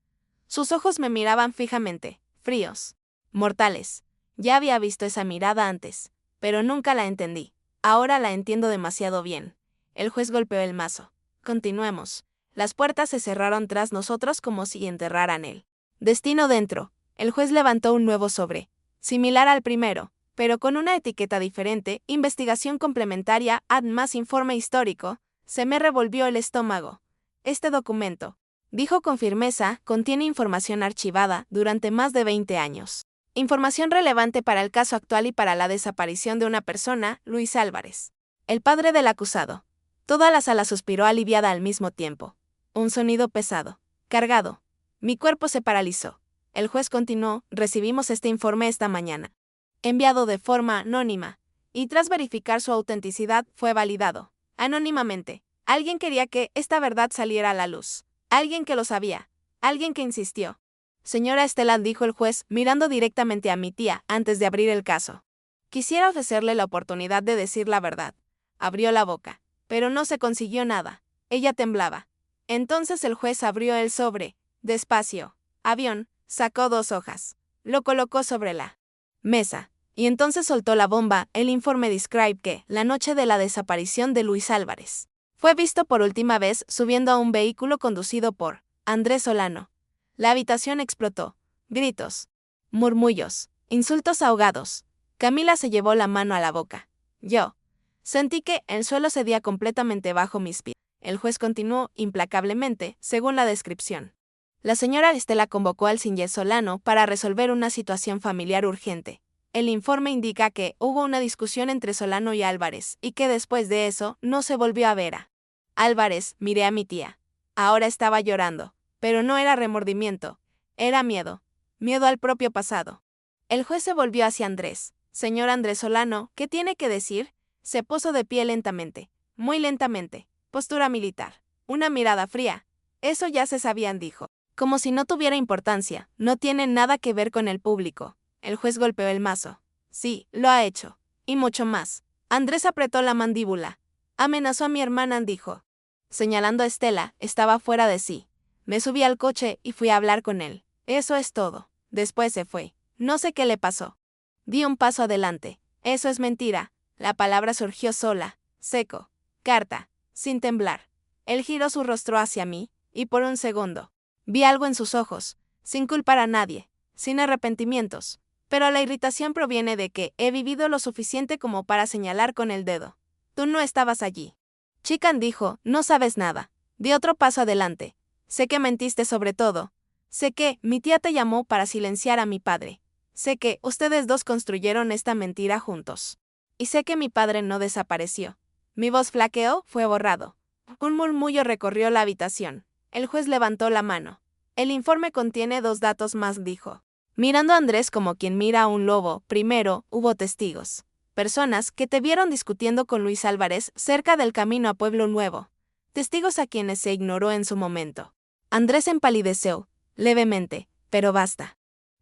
Speaker 1: Sus ojos me miraban fijamente, fríos, mortales. Ya había visto esa mirada antes, pero nunca la entendí. Ahora la entiendo demasiado bien. El juez golpeó el mazo. Continuemos. Las puertas se cerraron tras nosotros como si enterraran el destino dentro. El juez levantó un nuevo sobre, similar al primero, pero con una etiqueta diferente, investigación complementaria, más informe histórico. Se me revolvió el estómago. Este documento, dijo con firmeza, contiene información archivada durante más de 20 años. Información relevante para el caso actual y para la desaparición de una persona, Luis Álvarez. El padre del acusado. Toda la sala suspiró aliviada al mismo tiempo. Un sonido pesado, cargado. Mi cuerpo se paralizó. El juez continuó: recibimos este informe esta mañana, enviado de forma anónima, y tras verificar su autenticidad fue validado. Anónimamente. Alguien quería que esta verdad saliera a la luz. Alguien que lo sabía. Alguien que insistió. Señora Estela, dijo el juez, mirando directamente a mi tía antes de abrir el caso. Quisiera ofrecerle la oportunidad de decir la verdad. Abrió la boca, pero no se consiguió nada. Ella temblaba. Entonces el juez abrió el sobre. Despacio. Avión. Sacó 2 hojas. Lo colocó sobre la mesa. Y entonces soltó la bomba. El informe describe que, la noche de la desaparición de Luis Álvarez, fue visto por última vez subiendo a un vehículo conducido por Andrés Solano. La habitación explotó. Gritos. Murmullos. Insultos ahogados. Camila se llevó la mano a la boca. Yo sentí que el suelo cedía completamente bajo mis pies. El juez continuó implacablemente, según la descripción. La señora Estela convocó al señor Solano para resolver una situación familiar urgente. El informe indica que hubo una discusión entre Solano y Álvarez, y que después de eso no se volvió a ver a Álvarez. Miré a mi tía. Ahora estaba llorando, pero no era remordimiento, era miedo. Miedo al propio pasado. El juez se volvió hacia Andrés. Señor Andrés Solano, ¿qué tiene que decir? Se puso de pie lentamente, muy lentamente, postura militar. Una mirada fría. Eso ya se sabían, dijo. Como si no tuviera importancia, no tiene nada que ver con el público. El juez golpeó el mazo. Sí, lo ha hecho. Y mucho más. Andrés apretó la mandíbula. Amenazó a mi hermana, dijo. Señalando a Estela, estaba fuera de sí. Me subí al coche y fui a hablar con él. Eso es todo. Después se fue. No sé qué le pasó. Di un paso adelante. Eso es mentira. La palabra surgió sola, seco. Carta. Sin temblar. Él giró su rostro hacia mí, y por un segundo vi algo en sus ojos, sin culpar a nadie, sin arrepentimientos. Pero la irritación proviene de que he vivido lo suficiente como para señalar con el dedo. Tú no estabas allí. Chican, dijo, no sabes nada. Di otro paso adelante. Sé que mentiste sobre todo. Sé que mi tía te llamó para silenciar a mi padre. Sé que ustedes dos construyeron esta mentira juntos. Y sé que mi padre no desapareció. Mi voz flaqueó, fue borrado. Un murmullo recorrió la habitación. El juez levantó la mano. El informe contiene 2 datos más, dijo. Mirando a Andrés como quien mira a un lobo, primero, hubo testigos. Personas que te vieron discutiendo con Luis Álvarez cerca del camino a Pueblo Nuevo. Testigos a quienes se ignoró en su momento. Andrés empalideció, levemente, pero basta.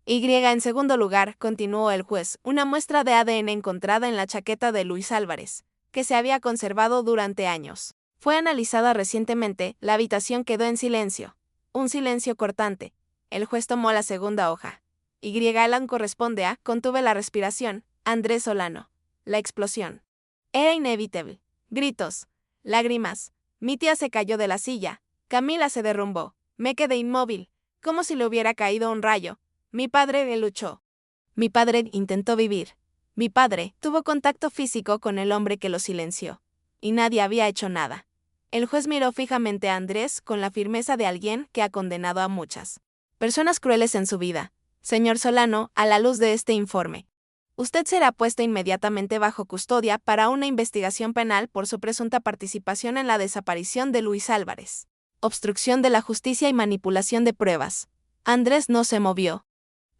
Speaker 1: En segundo lugar, continuó el juez, una muestra de ADN encontrada en la chaqueta de Luis Álvarez, que se había conservado durante años. Fue analizada recientemente, la habitación quedó en silencio. Un silencio cortante. El juez tomó la segunda hoja. Alan corresponde a, contuve la respiración, Andrés Solano. La explosión. Era inevitable. Gritos. Lágrimas. Mi tía se cayó de la silla. Camila se derrumbó. Me quedé inmóvil, como si le hubiera caído un rayo. Mi padre le luchó. Mi padre intentó vivir. Mi padre tuvo contacto físico con el hombre que lo silenció. Y nadie había hecho nada. El juez miró fijamente a Andrés con la firmeza de alguien que ha condenado a muchas personas crueles en su vida. Señor Solano, a la luz de este informe, usted será puesto inmediatamente bajo custodia para una investigación penal por su presunta participación en la desaparición de Luis Álvarez. Obstrucción de la justicia y manipulación de pruebas. Andrés no se movió.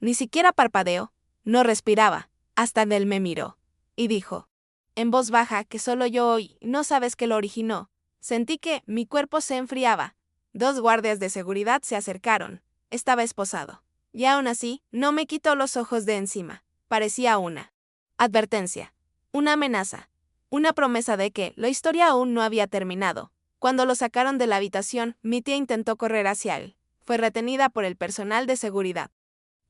Speaker 1: Ni siquiera parpadeó. No respiraba. Hasta él me miró. Y dijo, en voz baja, que solo yo oí, no sabes qué lo originó. Sentí que mi cuerpo se enfriaba. 2 guardias de seguridad se acercaron. Estaba esposado. Y aún así, no me quitó los ojos de encima. Parecía una advertencia. Una amenaza. Una promesa de que la historia aún no había terminado. Cuando lo sacaron de la habitación, mi tía intentó correr hacia él. Fue retenida por el personal de seguridad.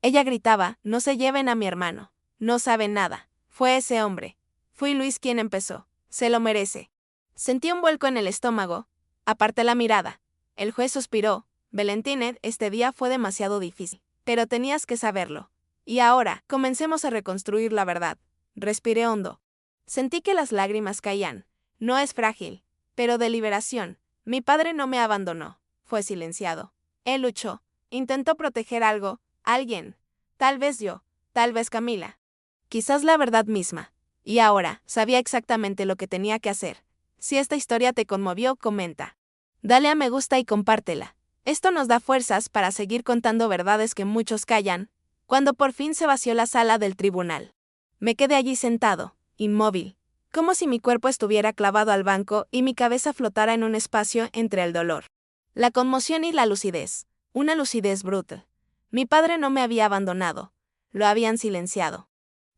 Speaker 1: Ella gritaba, no se lleven a mi hermano. No saben nada. Fue ese hombre. Fui Luis quien empezó. Se lo merece. Sentí un vuelco en el estómago. Aparté la mirada. El juez suspiró. Valentín, este día fue demasiado difícil. Pero tenías que saberlo. Y ahora, comencemos a reconstruir la verdad. Respiré hondo. Sentí que las lágrimas caían. No es frágil, pero de liberación. Mi padre no me abandonó. Fue silenciado. Él luchó. Intentó proteger algo, alguien. Tal vez yo. tal vez Camila. Quizás la verdad misma. Y ahora, sabía exactamente lo que tenía que hacer. Si esta historia te conmovió, comenta. Dale a me gusta y compártela. Esto nos da fuerzas para seguir contando verdades que muchos callan. Cuando por fin se vació la sala del tribunal, me quedé allí sentado, inmóvil, como si mi cuerpo estuviera clavado al banco y mi cabeza flotara en un espacio entre el dolor, la conmoción y la lucidez, una lucidez brutal. Mi padre no me había abandonado, lo habían silenciado.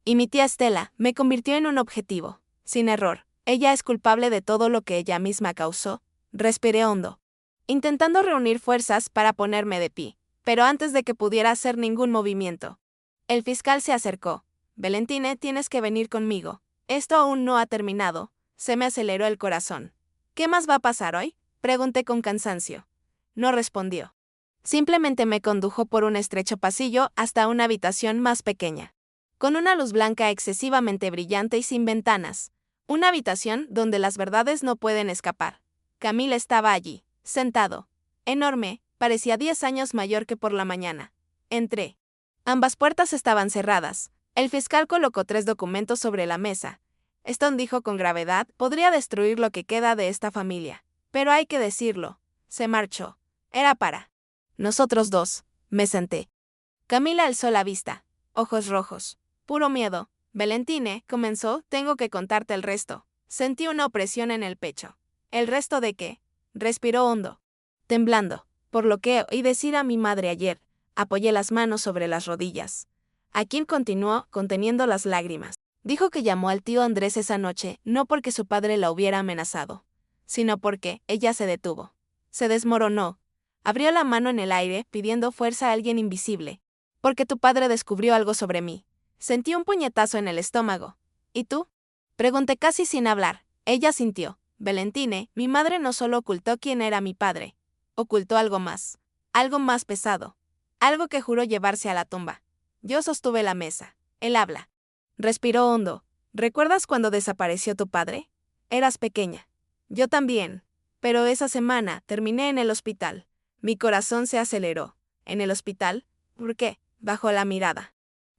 Speaker 1: Y mi tía Estela me convirtió en un objetivo, sin error. Ella es culpable de todo lo que ella misma causó. Respiré hondo, intentando reunir fuerzas para ponerme de pie, pero antes de que pudiera hacer ningún movimiento, el fiscal se acercó. Valentine, tienes que venir conmigo. Esto aún no ha terminado. Se me aceleró el corazón. ¿Qué más va a pasar hoy? Pregunté con cansancio. No respondió. Simplemente me condujo por un estrecho pasillo hasta una habitación más pequeña, con una luz blanca excesivamente brillante y sin ventanas. Una habitación donde las verdades no pueden escapar. Camila estaba allí, sentado. Enorme, parecía 10 años mayor que por la mañana. Entré. Ambas puertas estaban cerradas. El fiscal colocó 3 documentos sobre la mesa. Stone dijo con gravedad, podría destruir lo que queda de esta familia. Pero hay que decirlo. Se marchó. Era para nosotros dos. Me senté. Camila alzó la vista. Ojos rojos. Puro miedo. Valentine, comenzó, tengo que contarte el resto. Sentí una opresión en el pecho. ¿El resto de qué? Respiró hondo. Temblando, por lo que oí decir a mi madre ayer, apoyé las manos sobre las rodillas. Akin continuó, conteniendo las lágrimas. Dijo que llamó al tío Andrés esa noche, no porque su padre la hubiera amenazado, sino porque ella se detuvo. Se desmoronó. Abrió la mano en el aire, pidiendo fuerza a alguien invisible. Porque tu padre descubrió algo sobre mí. Sentí un puñetazo en el estómago. ¿Y tú? Pregunté casi sin hablar. Ella sintió. Valentine, mi madre no solo ocultó quién era mi padre. Ocultó algo más. Algo más pesado. Algo que juró llevarse a la tumba. Yo sostuve la mesa. Él habla. Respiró hondo. ¿Recuerdas cuando desapareció tu padre? Eras pequeña. Yo también. Pero esa semana terminé en el hospital. Mi corazón se aceleró. ¿En el hospital? ¿Por qué? Bajó la mirada.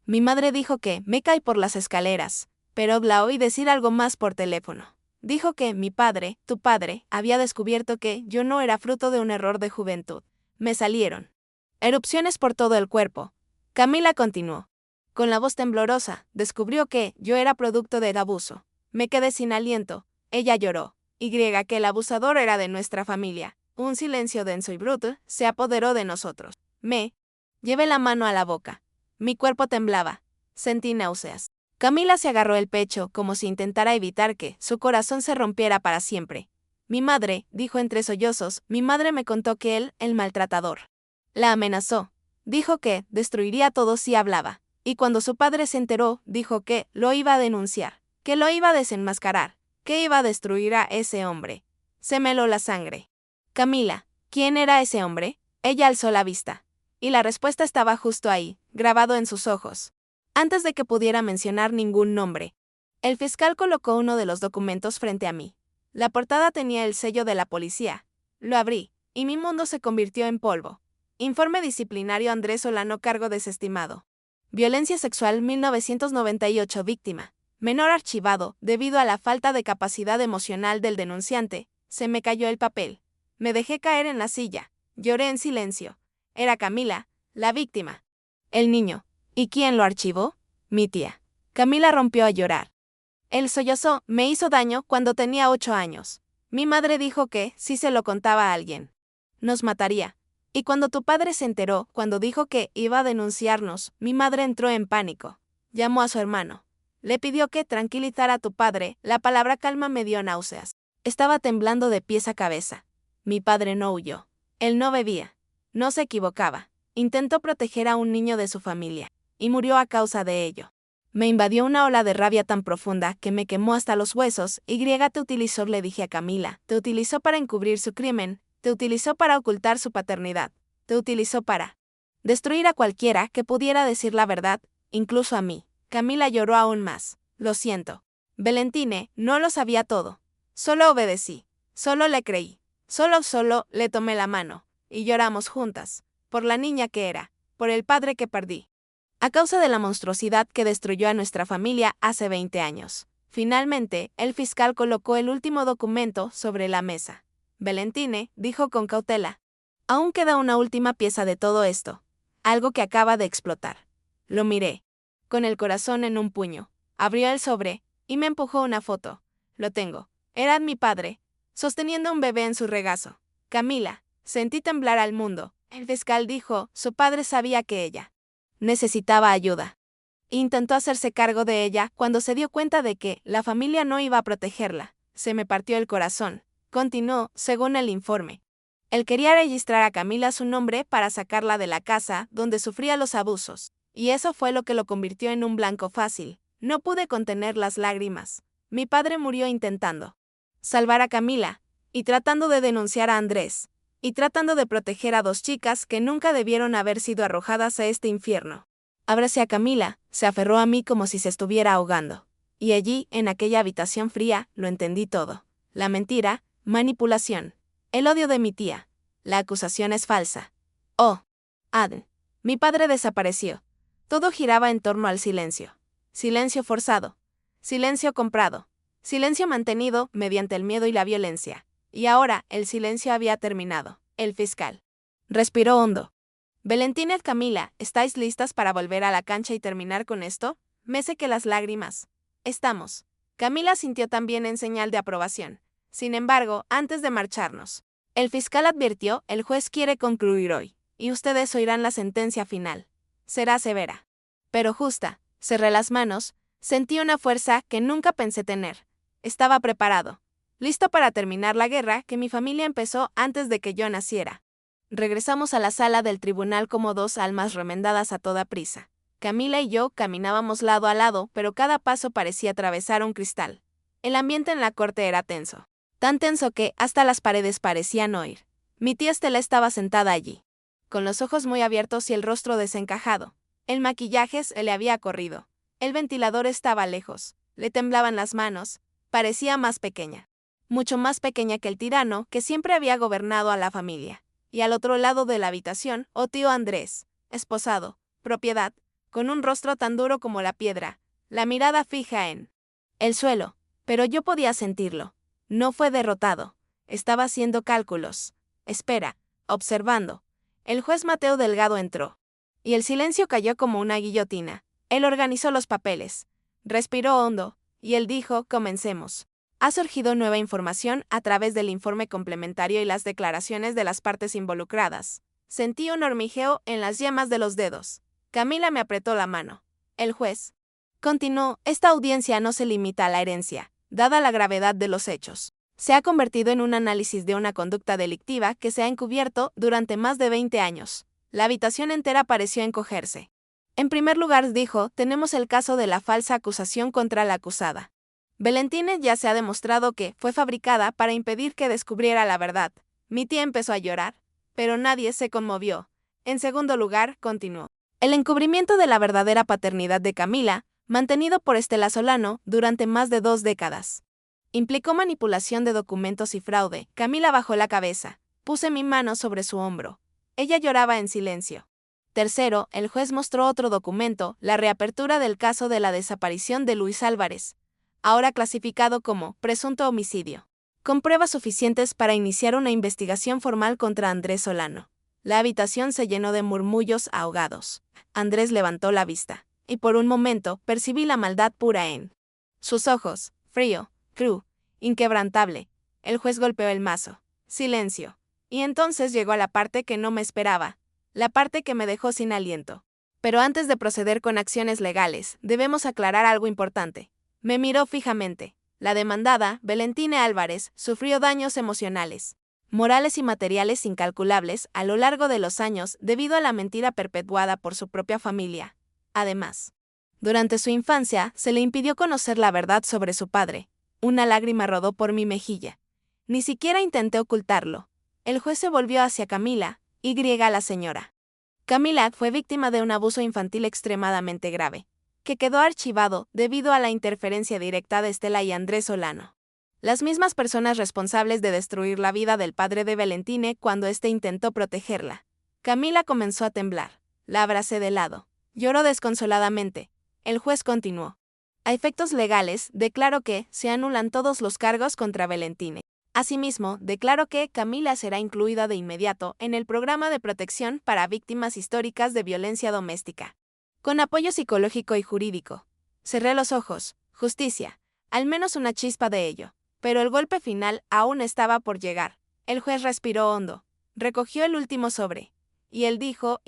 Speaker 1: Mi madre dijo que me caí por las escaleras, pero la oí decir algo más por teléfono. Dijo que mi padre, tu padre, había descubierto que yo no era fruto de un error de juventud. Me salieron erupciones por todo el cuerpo. Camila continuó. Con la voz temblorosa, descubrió que yo era producto del abuso. Me quedé sin aliento. Ella lloró. Que el abusador era de nuestra familia. Un silencio denso y bruto se apoderó de nosotros. Llevé la mano a la boca. Mi cuerpo temblaba. Sentí náuseas. Camila se agarró el pecho como si intentara evitar que su corazón se rompiera para siempre. Mi madre, dijo entre sollozos, mi madre me contó que él, el maltratador, la amenazó. Dijo que destruiría todo si hablaba. Y cuando su padre se enteró, dijo que lo iba a denunciar, que lo iba a desenmascarar, que iba a destruir a ese hombre. Se me heló la sangre. Camila, ¿quién era ese hombre? Ella alzó la vista. Y la respuesta estaba justo ahí, grabado en sus ojos. Antes de que pudiera mencionar ningún nombre, el fiscal colocó uno de los documentos frente a mí. La portada tenía el sello de la policía. Lo abrí, y mi mundo se convirtió en polvo. Informe disciplinario Andrés Solano, cargo desestimado. Violencia sexual 1998, víctima. Menor archivado, debido a la falta de capacidad emocional del denunciante. Se me cayó el papel. Me dejé caer en la silla. Lloré en silencio. Era Camila, la víctima. El niño. ¿Y quién lo archivó? Mi tía. Camila rompió a llorar. Él sollozó, me hizo daño cuando tenía 8 años. Mi madre dijo que, si se lo contaba a alguien, nos mataría. Y cuando tu padre se enteró, cuando dijo que iba a denunciarnos, mi madre entró en pánico. Llamó a su hermano. Le pidió que tranquilizara a tu padre, la palabra calma me dio náuseas. Estaba temblando de pies a cabeza. Mi padre no huyó. Él no bebía. No se equivocaba. Intentó proteger a un niño de su familia. Y murió a causa de ello. Me invadió una ola de rabia tan profunda que me quemó hasta los huesos. Te utilizó, le dije a Camila. Te utilizó para encubrir su crimen. Te utilizó para ocultar su paternidad. Te utilizó para destruir a cualquiera que pudiera decir la verdad, incluso a mí. Camila lloró aún más. Lo siento. Valentine, no lo sabía todo. Solo obedecí. Solo le creí. Solo le tomé la mano. Y lloramos juntas. Por la niña que era. Por el padre que perdí. a causa de la monstruosidad que destruyó a nuestra familia hace 20 años. Finalmente, el fiscal colocó el último documento sobre la mesa. Valentine dijo con cautela: aún queda una última pieza de todo esto, algo que acaba de explotar. Lo miré, con el corazón en un puño. Abrió el sobre y me empujó una foto. Lo tengo. Era mi padre, sosteniendo un bebé en su regazo. Camila, sentí temblar al mundo. El fiscal dijo, su padre sabía que ella necesitaba ayuda. Intentó hacerse cargo de ella cuando se dio cuenta de que la familia no iba a protegerla. Se me partió el corazón. Continuó, según el informe. Él quería registrar a Camila a su nombre para sacarla de la casa donde sufría los abusos. Y eso fue lo que lo convirtió en un blanco fácil. No pude contener las lágrimas. Mi padre murió intentando salvar a Camila, y tratando de denunciar a Andrés, y tratando de proteger a dos chicas que nunca debieron haber sido arrojadas a este infierno. Abracé a Camila, se aferró a mí como si se estuviera ahogando. Y allí, en aquella habitación fría, lo entendí todo. La mentira, manipulación, el odio de mi tía. La acusación es falsa. Oh, Aden. Mi padre desapareció. Todo giraba en torno al silencio. Silencio forzado. Silencio comprado. Silencio mantenido mediante el miedo y la violencia. Y ahora, el silencio había terminado. El fiscal respiró hondo. Valentine y Camila, ¿estáis listas para volver a la cancha y terminar con esto? Me sequé las lágrimas. Estamos. Camila sintió también en señal de aprobación. Sin embargo, antes de marcharnos, el fiscal advirtió, el juez quiere concluir hoy, y ustedes oirán la sentencia final. Será severa, pero justa. Cerré las manos, sentí una fuerza que nunca pensé tener. Estaba preparado, listo para terminar la guerra que mi familia empezó antes de que yo naciera. Regresamos a la sala del tribunal como dos almas remendadas a toda prisa. Camila y yo caminábamos lado a lado, pero cada paso parecía atravesar un cristal. El ambiente en la corte era tenso. Tan tenso que hasta las paredes parecían oír. Mi tía Estela estaba sentada allí, con los ojos muy abiertos y el rostro desencajado. El maquillaje se le había corrido. El ventilador estaba lejos. Le temblaban las manos. Parecía más pequeña. Mucho más pequeña que el tirano que siempre había gobernado a la familia. Y al otro lado de la habitación, tío Andrés, esposado, propiedad, con un rostro tan duro como la piedra, la mirada fija en el suelo, pero yo podía sentirlo. No fue derrotado. Estaba haciendo cálculos. Espera, observando. El juez Mateo Delgado entró. Y el silencio cayó como una guillotina. Él organizó los papeles. Respiró hondo, y él dijo, comencemos. Ha surgido nueva información a través del informe complementario y las declaraciones de las partes involucradas. Sentí un hormigueo en las yemas de los dedos. Camila me apretó la mano. El juez continuó, esta audiencia no se limita a la herencia, dada la gravedad de los hechos. Se ha convertido en un análisis de una conducta delictiva que se ha encubierto durante más de 20 años. La habitación entera pareció encogerse. En primer lugar, dijo, tenemos el caso de la falsa acusación contra la acusada. Valentine ya se ha demostrado que fue fabricada para impedir que descubriera la verdad. Mi tía empezó a llorar, pero nadie se conmovió. En segundo lugar, continuó. El encubrimiento de la verdadera paternidad de Camila, mantenido por Estela Solano durante más de 2 décadas. Implicó manipulación de documentos y fraude. Camila bajó la cabeza. Puse mi mano sobre su hombro. Ella lloraba en silencio. Tercero, el juez mostró otro documento, la reapertura del caso de la desaparición de Luis Álvarez, ahora clasificado como presunto homicidio, con pruebas suficientes para iniciar una investigación formal contra Andrés Solano. La habitación se llenó de murmullos ahogados. Andrés levantó la vista, y por un momento percibí la maldad pura en sus ojos, frío, crudo, inquebrantable. El juez golpeó el mazo. Silencio. Y entonces llegó a la parte que no me esperaba, la parte que me dejó sin aliento. Pero antes de proceder con acciones legales, debemos aclarar algo importante. Me miró fijamente. La demandada, Valentine Álvarez, sufrió daños emocionales, morales y materiales incalculables a lo largo de los años debido a la mentira perpetuada por su propia familia. Además, durante su infancia se le impidió conocer la verdad sobre su padre. Una lágrima rodó por mi mejilla. Ni siquiera intenté ocultarlo. El juez se volvió hacia Camila, la señora. Camila fue víctima de un abuso infantil extremadamente grave, que quedó archivado debido a la interferencia directa de Estela y Andrés Solano. Las mismas personas responsables de destruir la vida del padre de Valentine cuando éste intentó protegerla. Camila comenzó a temblar. La abracé de lado. Lloró desconsoladamente. El juez continuó. A efectos legales, declaro que se anulan todos los cargos contra Valentine. Asimismo, declaro que Camila será incluida de inmediato en el programa de protección para víctimas históricas de violencia doméstica. Con apoyo psicológico y jurídico. Cerré los ojos. Justicia. Al menos una chispa de ello. Pero el golpe final aún estaba por llegar. El juez respiró hondo. Recogió el último sobre. Y él dijo,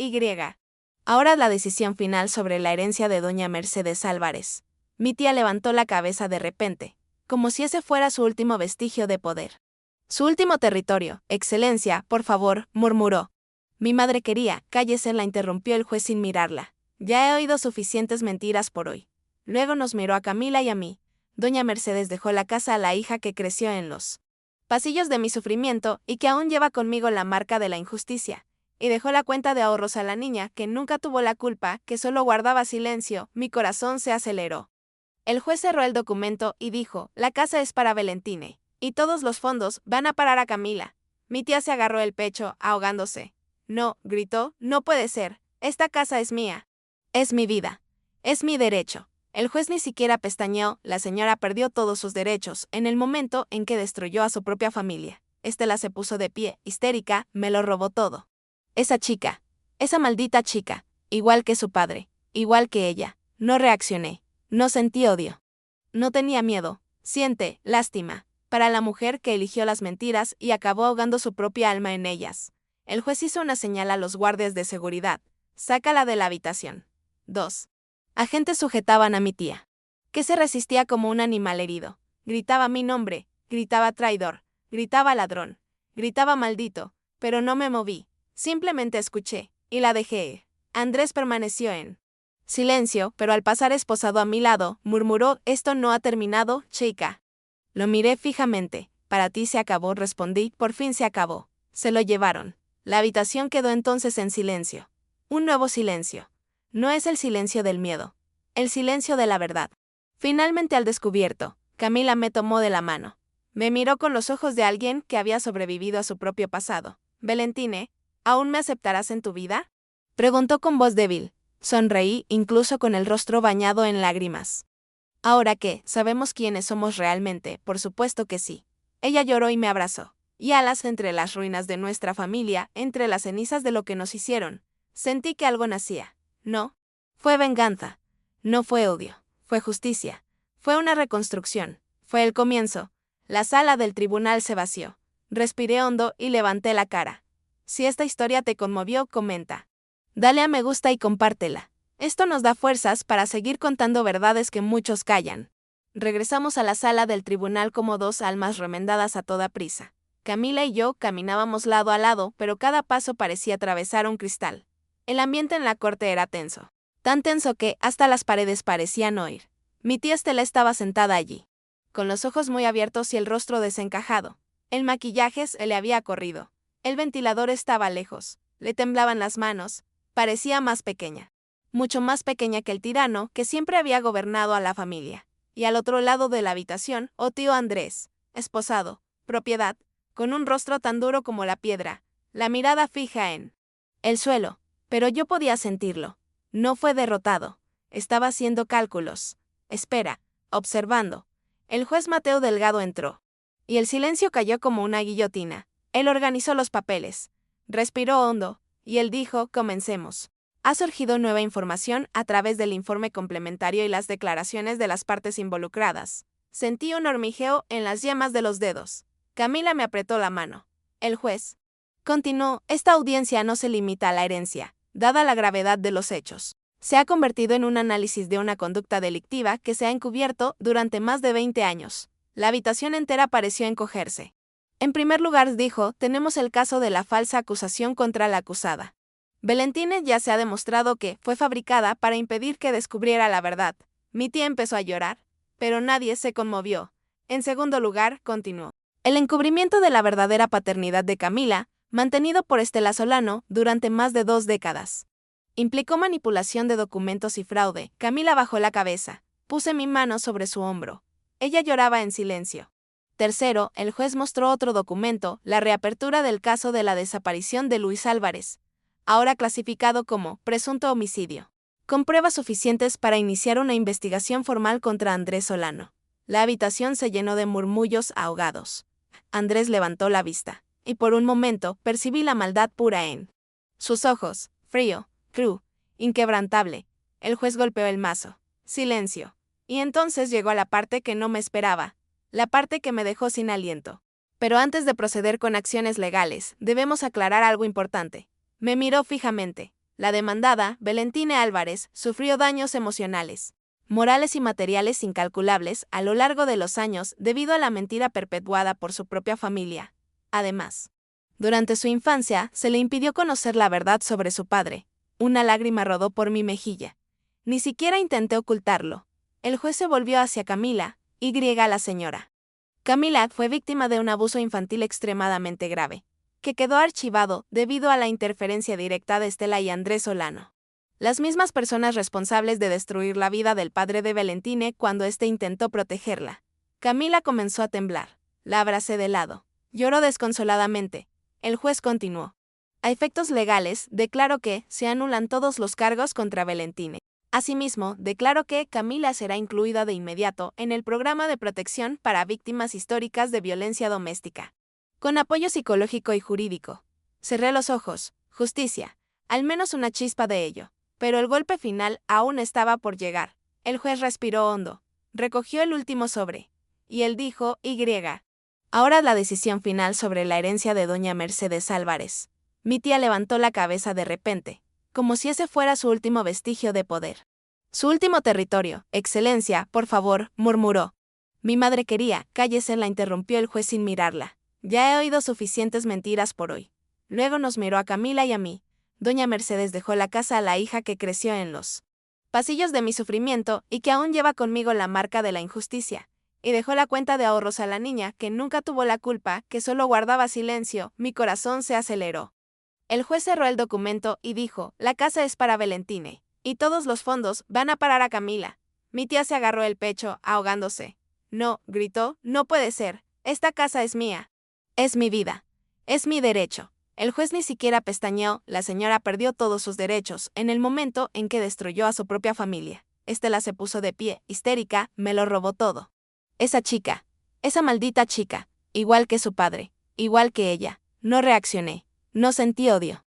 Speaker 1: Ahora la decisión final sobre la herencia de doña Mercedes Álvarez. Mi tía levantó la cabeza de repente, como si ese fuera su último vestigio de poder. Su último territorio, Excelencia, por favor, murmuró. Mi madre quería, cállese, la interrumpió el juez sin mirarla. Ya he oído suficientes mentiras por hoy. Luego nos miró a Camila y a mí. Doña Mercedes dejó la casa a la hija que creció en los pasillos de mi sufrimiento y que aún lleva conmigo la marca de la injusticia. Y dejó la cuenta de ahorros a la niña, que nunca tuvo la culpa, que solo guardaba silencio. Mi corazón se aceleró. El juez cerró el documento y dijo, la casa es para Valentine, y todos los fondos van a parar a Camila. Mi tía se agarró el pecho, ahogándose. No, gritó, no puede ser, esta casa es mía. Es mi vida. Es mi derecho. El juez ni siquiera pestañeó, la señora perdió todos sus derechos en el momento en que destruyó a su propia familia. Estela se puso de pie, histérica, me lo robó todo. Esa chica, esa maldita chica, igual que su padre, igual que ella. No reaccioné. No sentí odio. No tenía miedo. Siente lástima para la mujer que eligió las mentiras y acabó ahogando su propia alma en ellas. El juez hizo una señal a los guardias de seguridad. Sácala de la habitación. 2. Agentes sujetaban a mi tía, que se resistía como un animal herido. Gritaba mi nombre, gritaba traidor, gritaba ladrón, gritaba maldito, pero no me moví. Simplemente escuché, y la dejé. Andrés permaneció en silencio, pero al pasar esposado a mi lado, murmuró, esto no ha terminado, chica. Lo miré fijamente. Para ti se acabó, respondí, por fin se acabó. Se lo llevaron. La habitación quedó entonces en silencio. Un nuevo silencio. No es el silencio del miedo. El silencio de la verdad. Finalmente al descubierto, Camila me tomó de la mano. Me miró con los ojos de alguien que había sobrevivido a su propio pasado. Valentine, ¿aún me aceptarás en tu vida? Preguntó con voz débil. Sonreí, incluso con el rostro bañado en lágrimas. Ahora que sabemos quiénes somos realmente, por supuesto que sí. Ella lloró y me abrazó. Y alas entre las ruinas de nuestra familia, entre las cenizas de lo que nos hicieron. Sentí que algo nacía. No. Fue venganza. No fue odio. Fue justicia. Fue una reconstrucción. Fue el comienzo. La sala del tribunal se vació. Respiré hondo y levanté la cara. Si esta historia te conmovió, comenta. Dale a me gusta y compártela. Esto nos da fuerzas para seguir contando verdades que muchos callan. Regresamos a la sala del tribunal como dos almas remendadas a toda prisa. Camila y yo caminábamos lado a lado, pero cada paso parecía atravesar un cristal. El ambiente en la corte era tenso. Tan tenso que hasta las paredes parecían oír. Mi tía Estela estaba sentada allí, con los ojos muy abiertos y el rostro desencajado. El maquillaje se le había corrido. El ventilador estaba lejos. Le temblaban las manos. Parecía más pequeña. Mucho más pequeña que el tirano que siempre había gobernado a la familia. Y al otro lado de la habitación, tío Andrés, esposado, propiedad, con un rostro tan duro como la piedra, la mirada fija en el suelo. Pero yo podía sentirlo. No fue derrotado. Estaba haciendo cálculos. Espera, observando. El juez Mateo Delgado entró. Y el silencio cayó como una guillotina. Él organizó los papeles. Respiró hondo. Y él dijo, comencemos. Ha surgido nueva información a través del informe complementario y las declaraciones de las partes involucradas. Sentí un hormigueo en las yemas de los dedos. Camila me apretó la mano. El juez continuó, esta audiencia no se limita a la herencia, dada la gravedad de los hechos. Se ha convertido en un análisis de una conducta delictiva que se ha encubierto durante más de 20 años. La habitación entera pareció encogerse. En primer lugar, dijo, tenemos el caso de la falsa acusación contra la acusada. Valentine ya se ha demostrado que fue fabricada para impedir que descubriera la verdad. Mi tía empezó a llorar, pero nadie se conmovió. En segundo lugar, continuó. El encubrimiento de la verdadera paternidad de Camila, mantenido por Estela Solano durante más de 2 décadas. Implicó manipulación de documentos y fraude. Camila bajó la cabeza. Puse mi mano sobre su hombro. Ella lloraba en silencio. Tercero, el juez mostró otro documento, la reapertura del caso de la desaparición de Luis Álvarez, ahora clasificado como presunto homicidio. con pruebas suficientes para iniciar una investigación formal contra Andrés Solano. La habitación se llenó de murmullos ahogados. Andrés levantó la vista, y por un momento percibí la maldad pura en sus ojos, frío, cruel, inquebrantable. El juez golpeó el mazo. Silencio. Y entonces llegó a la parte que no me esperaba, la parte que me dejó sin aliento. Pero antes de proceder con acciones legales, debemos aclarar algo importante. Me miró fijamente. La demandada, Valentina Álvarez, sufrió daños emocionales, morales y materiales incalculables a lo largo de los años debido a la mentira perpetuada por su propia familia. Además, durante su infancia se le impidió conocer la verdad sobre su padre. Una lágrima rodó por mi mejilla. Ni siquiera intenté ocultarlo. El juez se volvió hacia Camila, la señora. Camila fue víctima de un abuso infantil extremadamente grave, que quedó archivado debido a la interferencia directa de Estela y Andrés Solano. Las mismas personas responsables de destruir la vida del padre de Valentine cuando éste intentó protegerla. Camila comenzó a temblar. La abracé de lado. Lloró desconsoladamente. El juez continuó. A efectos legales, declaro que se anulan todos los cargos contra Valentine. Asimismo, declaro que Camila será incluida de inmediato en el programa de protección para víctimas históricas de violencia doméstica, con apoyo psicológico y jurídico. Cerré los ojos. Justicia. Al menos una chispa de ello. Pero el golpe final aún estaba por llegar. El juez respiró hondo. Recogió el último sobre. Y él dijo, Ahora la decisión final sobre la herencia de doña Mercedes Álvarez. Mi tía levantó la cabeza de repente, como si ese fuera su último vestigio de poder. Su último territorio, Excelencia, por favor, murmuró. Mi madre quería, cállese, la interrumpió el juez sin mirarla. Ya he oído suficientes mentiras por hoy. Luego nos miró a Camila y a mí. Doña Mercedes dejó la casa a la hija que creció en los pasillos de mi sufrimiento y que aún lleva conmigo la marca de la injusticia. Y dejó la cuenta de ahorros a la niña que nunca tuvo la culpa, que solo guardaba silencio. Mi corazón se aceleró. El juez cerró el documento y dijo, la casa es para Valentine, y todos los fondos van a parar a Camila. Mi tía se agarró el pecho, ahogándose. No, gritó, no puede ser, esta casa es mía. Es mi vida. Es mi derecho. El juez ni siquiera pestañeó, la señora perdió todos sus derechos en el momento en que destruyó a su propia familia. Estela se puso de pie, histérica, me lo robó todo. Esa chica, esa maldita chica, igual que su padre, igual que ella, no reaccioné. No sentí odio.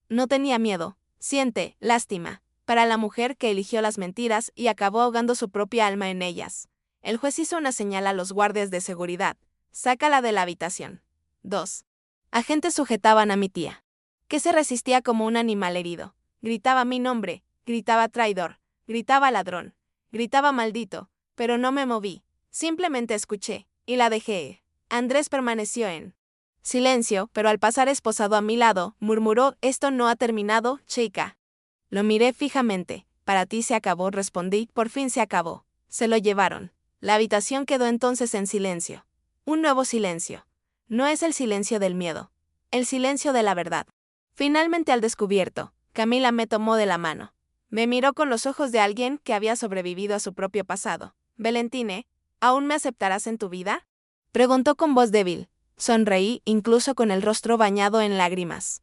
Speaker 1: No tenía miedo. Siente lástima para la mujer que eligió las mentiras y acabó ahogando su propia alma en ellas. El juez hizo una señal a los guardias de seguridad. Sácala de la habitación. 2. Agentes sujetaban a mi tía, que se resistía como un animal herido. Gritaba mi nombre, gritaba traidor, gritaba ladrón, gritaba maldito, pero no me moví. Simplemente escuché, y la dejé ir. Andrés permaneció en silencio, pero al pasar esposado a mi lado, murmuró, esto no ha terminado, chica. Lo miré fijamente. Para ti se acabó, respondí, por fin se acabó. Se lo llevaron. La habitación quedó entonces en silencio. Un nuevo silencio. No es el silencio del miedo. El silencio de la verdad. Finalmente al descubierto, Camila me tomó de la mano. Me miró con los ojos de alguien que había sobrevivido a su propio pasado. Valentine, ¿aún me aceptarás en tu vida? Preguntó con voz débil. Sonreí, incluso con el rostro bañado en lágrimas.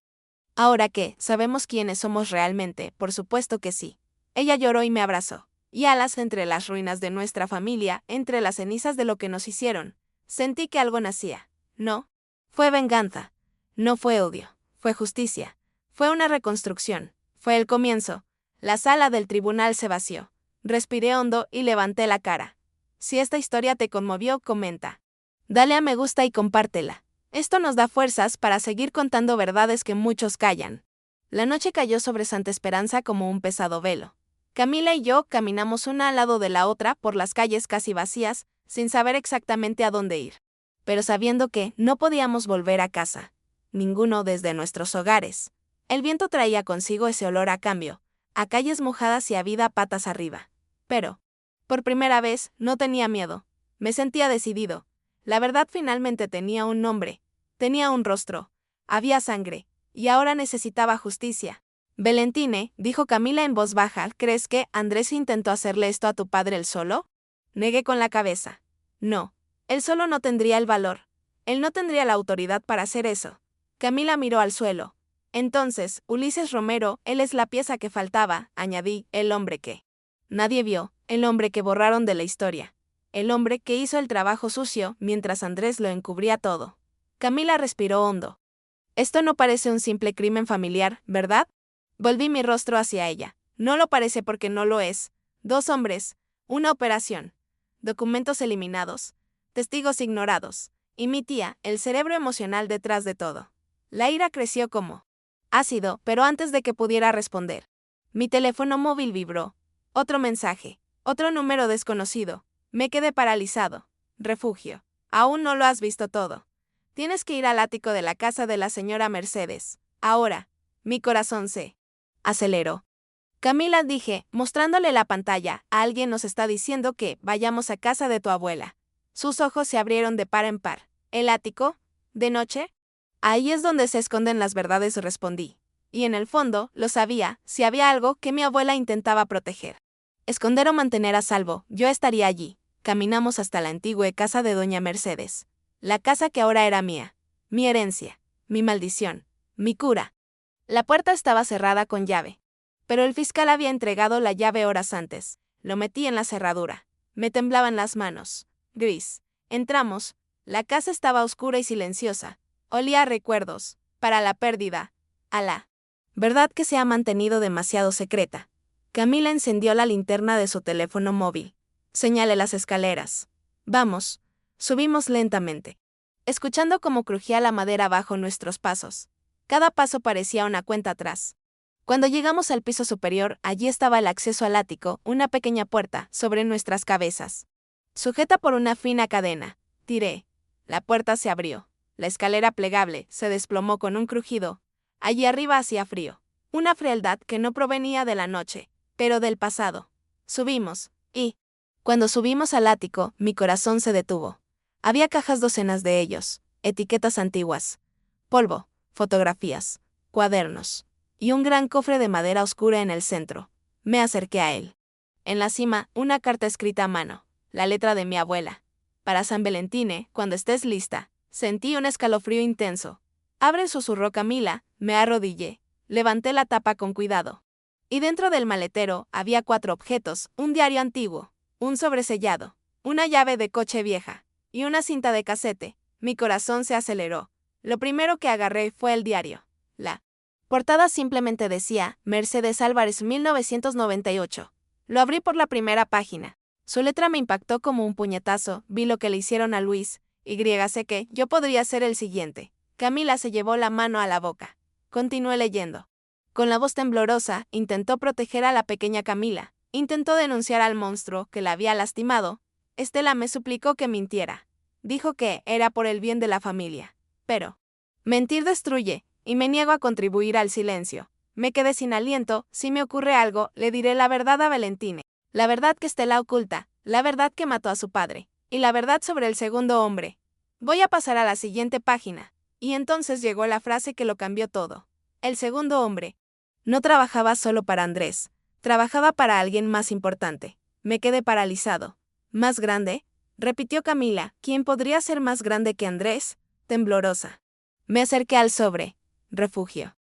Speaker 1: Ahora que sabemos quiénes somos realmente, por supuesto que sí. Ella lloró y me abrazó. Y alas entre las ruinas de nuestra familia, entre las cenizas de lo que nos hicieron. Sentí que algo nacía. No. Fue venganza. No fue odio. Fue justicia. Fue una reconstrucción. Fue el comienzo. La sala del tribunal se vació. Respiré hondo y levanté la cara. Si esta historia te conmovió, comenta. Dale a me gusta y compártela. Esto nos da fuerzas para seguir contando verdades que muchos callan. La noche cayó sobre Santa Esperanza como un pesado velo. Camila y yo caminamos una al lado de la otra por las calles casi vacías, sin saber exactamente a dónde ir. Pero sabiendo que no podíamos volver a casa. Ninguno desde nuestros hogares. El viento traía consigo ese olor a cambio, a calles mojadas y a vida patas arriba. Pero, por primera vez, no tenía miedo. Me sentía decidido. La verdad finalmente tenía un nombre, tenía un rostro, había sangre, y ahora necesitaba justicia. Valentine, dijo Camila en voz baja, ¿crees que Andrés intentó hacerle esto a tu padre él solo? Negué con la cabeza. No, él solo no tendría el valor. Él no tendría la autoridad para hacer eso. Camila miró al suelo. Entonces, Ulises Romero, él es la pieza que faltaba, añadí, el hombre que nadie vio, el hombre que borraron de la historia. El hombre que hizo el trabajo sucio mientras Andrés lo encubría todo. Camila respiró hondo. Esto no parece un simple crimen familiar, ¿verdad? Volví mi rostro hacia ella. No lo parece porque no lo es. 2 hombres, una operación, documentos eliminados, testigos ignorados, y mi tía, el cerebro emocional detrás de todo. La ira creció como ácido, pero antes de que pudiera responder, mi teléfono móvil vibró. Otro mensaje, otro número desconocido. Me quedé paralizado. Refugio. Aún no lo has visto todo. Tienes que ir al ático de la casa de la señora Mercedes. Ahora. Mi corazón se aceleró. Camila, dije, mostrándole la pantalla, alguien nos está diciendo que vayamos a casa de tu abuela. Sus ojos se abrieron de par en par. ¿El ático? ¿De noche? Ahí es donde se esconden las verdades, respondí. Y en el fondo, lo sabía, si había algo que mi abuela intentaba proteger. Esconder o mantener a salvo, yo estaría allí. Caminamos hasta la antigua casa de doña Mercedes. La casa que ahora era mía. Mi herencia. Mi maldición. Mi cura. La puerta estaba cerrada con llave. Pero el fiscal había entregado la llave horas antes. Lo metí en la cerradura. Me temblaban las manos. Gris. Entramos. La casa estaba oscura y silenciosa. Olía a recuerdos. Para la pérdida. A la verdad que se ha mantenido demasiado secreta. Camila encendió la linterna de su teléfono móvil. Señalé las escaleras. Vamos. Subimos lentamente, escuchando cómo crujía la madera bajo nuestros pasos. Cada paso parecía una cuenta atrás. Cuando llegamos al piso superior, allí estaba el acceso al ático, una pequeña puerta, sobre nuestras cabezas. Sujeta por una fina cadena. Tiré. La puerta se abrió. La escalera plegable se desplomó con un crujido. Allí arriba hacía frío. Una frialdad que no provenía de la noche, pero del pasado. Subimos, y cuando subimos al ático, mi corazón se detuvo. Había cajas, docenas de ellos, etiquetas antiguas, polvo, fotografías, cuadernos, y un gran cofre de madera oscura en el centro. Me acerqué a él. En la cima, una carta escrita a mano, la letra de mi abuela. Para San Valentine, cuando estés lista. Sentí un escalofrío intenso. Abre, susurró Camila, me arrodillé. Levanté la tapa con cuidado. Y dentro del maletero había 4 objetos, un diario antiguo, un sobresellado, una llave de coche vieja y una cinta de casete. Mi corazón se aceleró. Lo primero que agarré fue el diario. La portada simplemente decía, Mercedes Álvarez 1998. Lo abrí por la primera página. Su letra me impactó como un puñetazo, vi lo que le hicieron a Luis, sé que yo podría ser el siguiente. Camila se llevó la mano a la boca. Continué leyendo. Con la voz temblorosa, intentó proteger a la pequeña Camila. Intentó denunciar al monstruo que la había lastimado. Estela me suplicó que mintiera. Dijo que era por el bien de la familia. Pero mentir destruye, y me niego a contribuir al silencio. Me quedé sin aliento. Si me ocurre algo, le diré la verdad a Valentine. La verdad que Estela oculta, la verdad que mató a su padre, y la verdad sobre el segundo hombre. Voy a pasar a la siguiente página. Y entonces llegó la frase que lo cambió todo. El segundo hombre no trabajaba solo para Andrés, trabajaba para alguien más importante. Me quedé paralizado. ¿Más grande?, repitió Camila. ¿Quién podría ser más grande que Andrés? Temblorosa. Me acerqué al sobre. Refugio.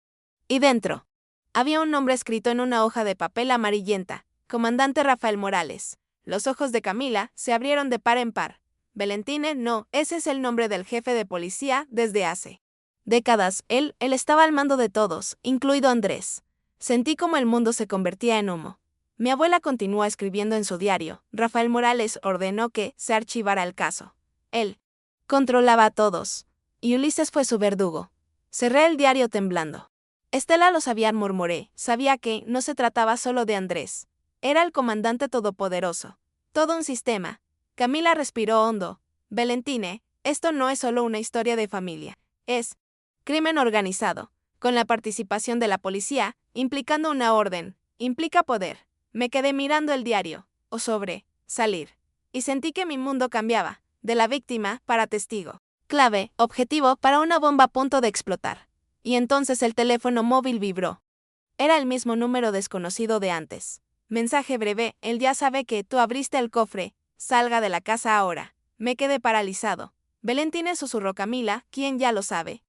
Speaker 1: Y dentro había un nombre escrito en una hoja de papel amarillenta. Comandante Rafael Morales. Los ojos de Camila se abrieron de par en par. Valentine, no, ese es el nombre del jefe de policía desde hace décadas. Él estaba al mando de todos, incluido Andrés. Sentí como el mundo se convertía en humo. Mi abuela continuó escribiendo en su diario. Rafael Morales ordenó que se archivara el caso. Él controlaba a todos. Y Ulises fue su verdugo. Cerré el diario temblando. Estela lo sabía, murmuré. Sabía que no se trataba solo de Andrés. Era el comandante todopoderoso. Todo un sistema. Camila respiró hondo. Valentine, esto no es solo una historia de familia. Es crimen organizado, con la participación de la policía, implicando una orden, implica poder. Me quedé mirando el diario, o sobre, salir. Y sentí que mi mundo cambiaba, de la víctima para testigo. Clave, objetivo para una bomba a punto de explotar. Y entonces el teléfono móvil vibró. Era el mismo número desconocido de antes. Mensaje breve, él ya sabe que tú abriste el cofre, salga de la casa ahora. Me quedé paralizado. Valentine, susurró Camila, ¿quién ya lo sabe?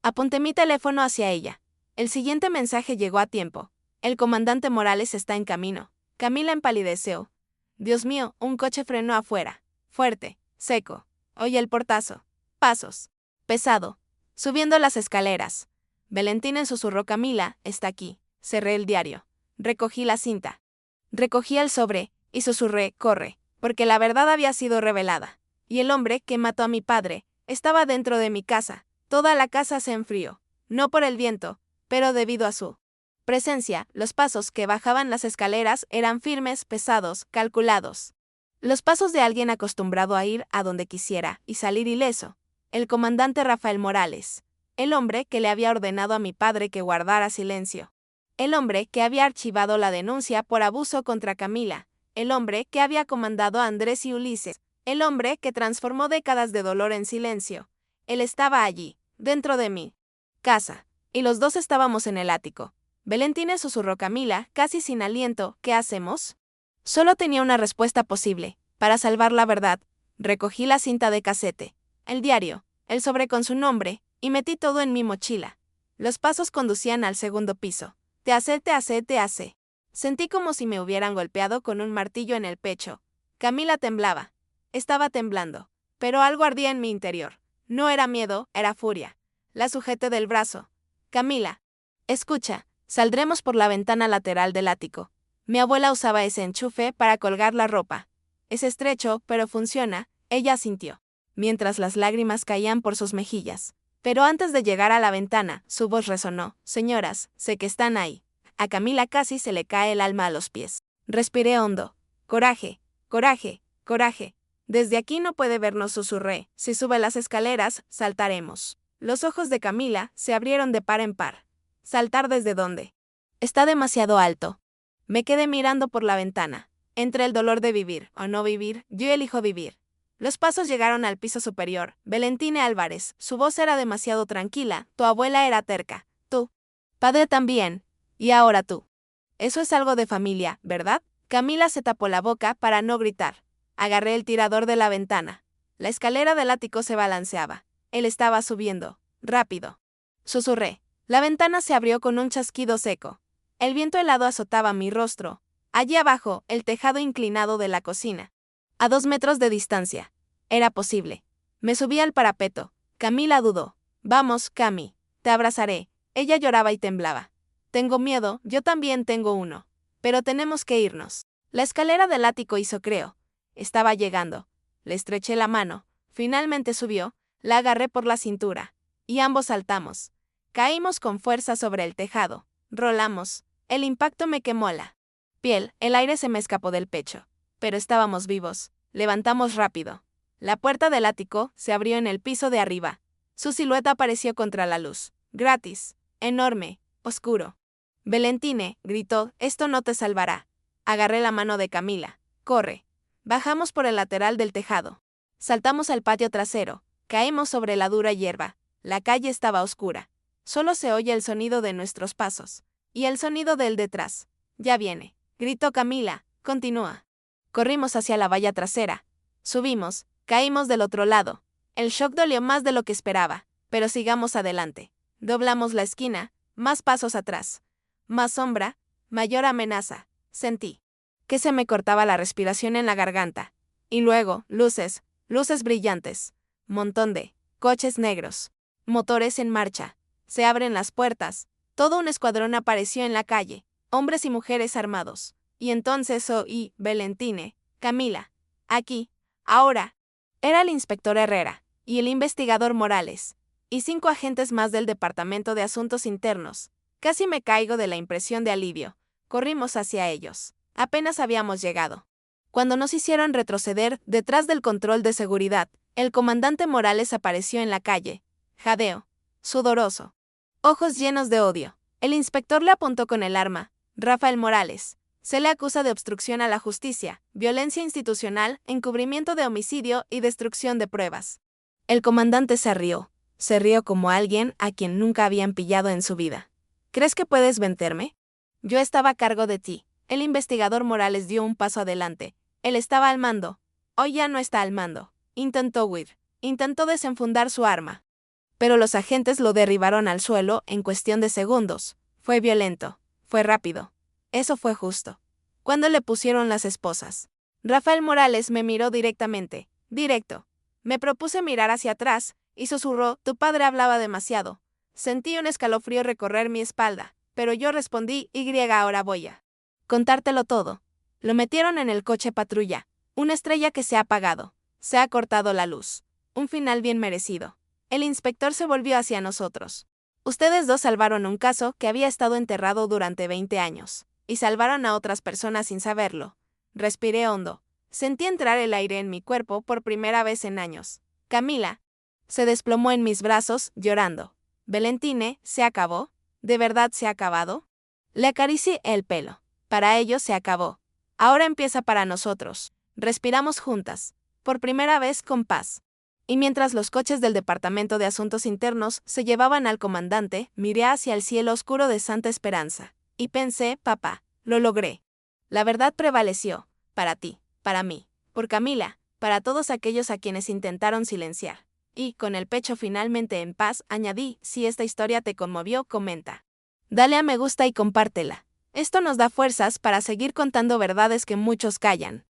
Speaker 1: Apunté mi teléfono hacia ella. El siguiente mensaje llegó a tiempo. El comandante Morales está en camino. Camila empalideció. Dios mío, un coche frenó afuera. Fuerte, seco. Oye el portazo. Pasos. Pesado. Subiendo las escaleras. Valentina susurró. Camila, está aquí. Cerré el diario. Recogí la cinta. Recogí el sobre, y susurré, corre, porque la verdad había sido revelada. Y el hombre que mató a mi padre estaba dentro de mi casa. Toda la casa se enfrió. No por el viento, pero debido a su presencia. Los pasos que bajaban las escaleras eran firmes, pesados, calculados. Los pasos de alguien acostumbrado a ir a donde quisiera y salir ileso. El comandante Rafael Morales. El hombre que le había ordenado a mi padre que guardara silencio. El hombre que había archivado la denuncia por abuso contra Camila. El hombre que había comandado a Andrés y Ulises. El hombre que transformó décadas de dolor en silencio. Él estaba allí, dentro de mi casa, y los dos estábamos en el ático. Valentina susurró. Camila, casi sin aliento, ¿qué hacemos? Solo tenía una respuesta posible, para salvar la verdad. Recogí la cinta de casete, el diario, el sobre con su nombre, y metí todo en mi mochila. Los pasos conducían al segundo piso. Te hace. Sentí como si me hubieran golpeado con un martillo en el pecho. Camila temblaba. Estaba temblando, pero algo ardía en mi interior. No era miedo, era furia. La sujeté del brazo. Camila, escucha, saldremos por la ventana lateral del ático. Mi abuela usaba ese enchufe para colgar la ropa. Es estrecho, pero funciona, ella asintió, mientras las lágrimas caían por sus mejillas. Pero antes de llegar a la ventana, su voz resonó. Señoras, sé que están ahí. A Camila casi se le cae el alma a los pies. Respiré hondo. Coraje, coraje, coraje. Desde aquí no puede vernos, susurré. Si sube las escaleras, saltaremos. Los ojos de Camila se abrieron de par en par. ¿Saltar desde dónde? Está demasiado alto. Me quedé mirando por la ventana. Entre el dolor de vivir o no vivir, yo elijo vivir. Los pasos llegaron al piso superior. Valentina Álvarez, su voz era demasiado tranquila. Tu abuela era terca. Tú. Padre también. Y ahora tú. Eso es algo de familia, ¿verdad? Camila se tapó la boca para no gritar. Agarré el tirador de la ventana. La escalera del ático se balanceaba. Él estaba subiendo. Rápido. Susurré. La ventana se abrió con un chasquido seco. El viento helado azotaba mi rostro. Allí abajo, el tejado inclinado de la cocina. A 2 metros de distancia. Era posible. Me subí al parapeto. Camila dudó. Vamos, Cami. Te abrazaré. Ella lloraba y temblaba. Tengo miedo, yo también tengo uno. Pero tenemos que irnos. La escalera del ático hizo creo. Estaba llegando. Le estreché la mano. Finalmente subió. La agarré por la cintura. Y ambos saltamos. Caímos con fuerza sobre el tejado. Rolamos. El impacto me quemó la piel. El aire se me escapó del pecho. Pero estábamos vivos. Levantamos rápido. La puerta del ático se abrió en el piso de arriba. Su silueta apareció contra la luz. Gratis. Enorme. Oscuro. Valentine, gritó, esto no te salvará. Agarré la mano de Camila. Corre. Bajamos por el lateral del tejado. Saltamos al patio trasero. Caímos sobre la dura hierba. La calle estaba oscura. Solo se oye el sonido de nuestros pasos. Y el sonido del detrás. Ya viene. Gritó Camila. Continúa. Corrimos hacia la valla trasera. Subimos. Caímos del otro lado. El shock dolió más de lo que esperaba. Pero sigamos adelante. Doblamos la esquina. Más pasos atrás. Más sombra. Mayor amenaza. Sentí que se me cortaba la respiración en la garganta. Y luego, luces. Luces brillantes. Montón de coches negros. Motores en marcha. Se abren las puertas. Todo un escuadrón apareció en la calle. Hombres y mujeres armados. Y entonces oí, Valentine, Camila. Aquí. Ahora. Era el inspector Herrera. Y el investigador Morales. Y 5 agentes más del Departamento de Asuntos Internos. Casi me caigo de la impresión de alivio. Corrimos hacia ellos. Apenas habíamos llegado. Cuando nos hicieron retroceder detrás del control de seguridad, el comandante Morales apareció en la calle. Jadeo. Sudoroso. Ojos llenos de odio. El inspector le apuntó con el arma. Rafael Morales. Se le acusa de obstrucción a la justicia, violencia institucional, encubrimiento de homicidio y destrucción de pruebas. El comandante se rió. Se rió como alguien a quien nunca habían pillado en su vida. ¿Crees que puedes vencerme? Yo estaba a cargo de ti. El investigador Morales dio un paso adelante. Él estaba al mando. Hoy ya no está al mando. Intentó huir. Intentó desenfundar su arma. pero los agentes lo derribaron al suelo en cuestión de segundos. Fue violento, fue rápido. Eso fue justo. ¿Cuándo le pusieron las esposas? Rafael Morales me miró directamente, directo. Me propuse mirar hacia atrás, y susurró, tu padre hablaba demasiado. Sentí un escalofrío recorrer mi espalda, pero yo respondí, ahora voy a contártelo todo. Lo metieron en el coche patrulla, una estrella que se ha apagado, se ha cortado la luz. Un final bien merecido. El inspector se volvió hacia nosotros. Ustedes dos salvaron un caso que había estado enterrado durante 20 años, y salvaron a otras personas sin saberlo. Respiré hondo. Sentí entrar el aire en mi cuerpo por primera vez en años. Camila se desplomó en mis brazos, llorando. Valentine, ¿se acabó? ¿De verdad se ha acabado? Le acaricié el pelo. Para ellos se acabó. Ahora empieza para nosotros. Respiramos juntas. Por primera vez con paz. Y mientras los coches del Departamento de Asuntos Internos se llevaban al comandante, miré hacia el cielo oscuro de Santa Esperanza. Y pensé, papá, lo logré. La verdad prevaleció. Para ti, para mí, por Camila, para todos aquellos a quienes intentaron silenciar. Y, con el pecho finalmente en paz, añadí, si esta historia te conmovió, comenta. Dale a me gusta y compártela. Esto nos da fuerzas para seguir contando verdades que muchos callan.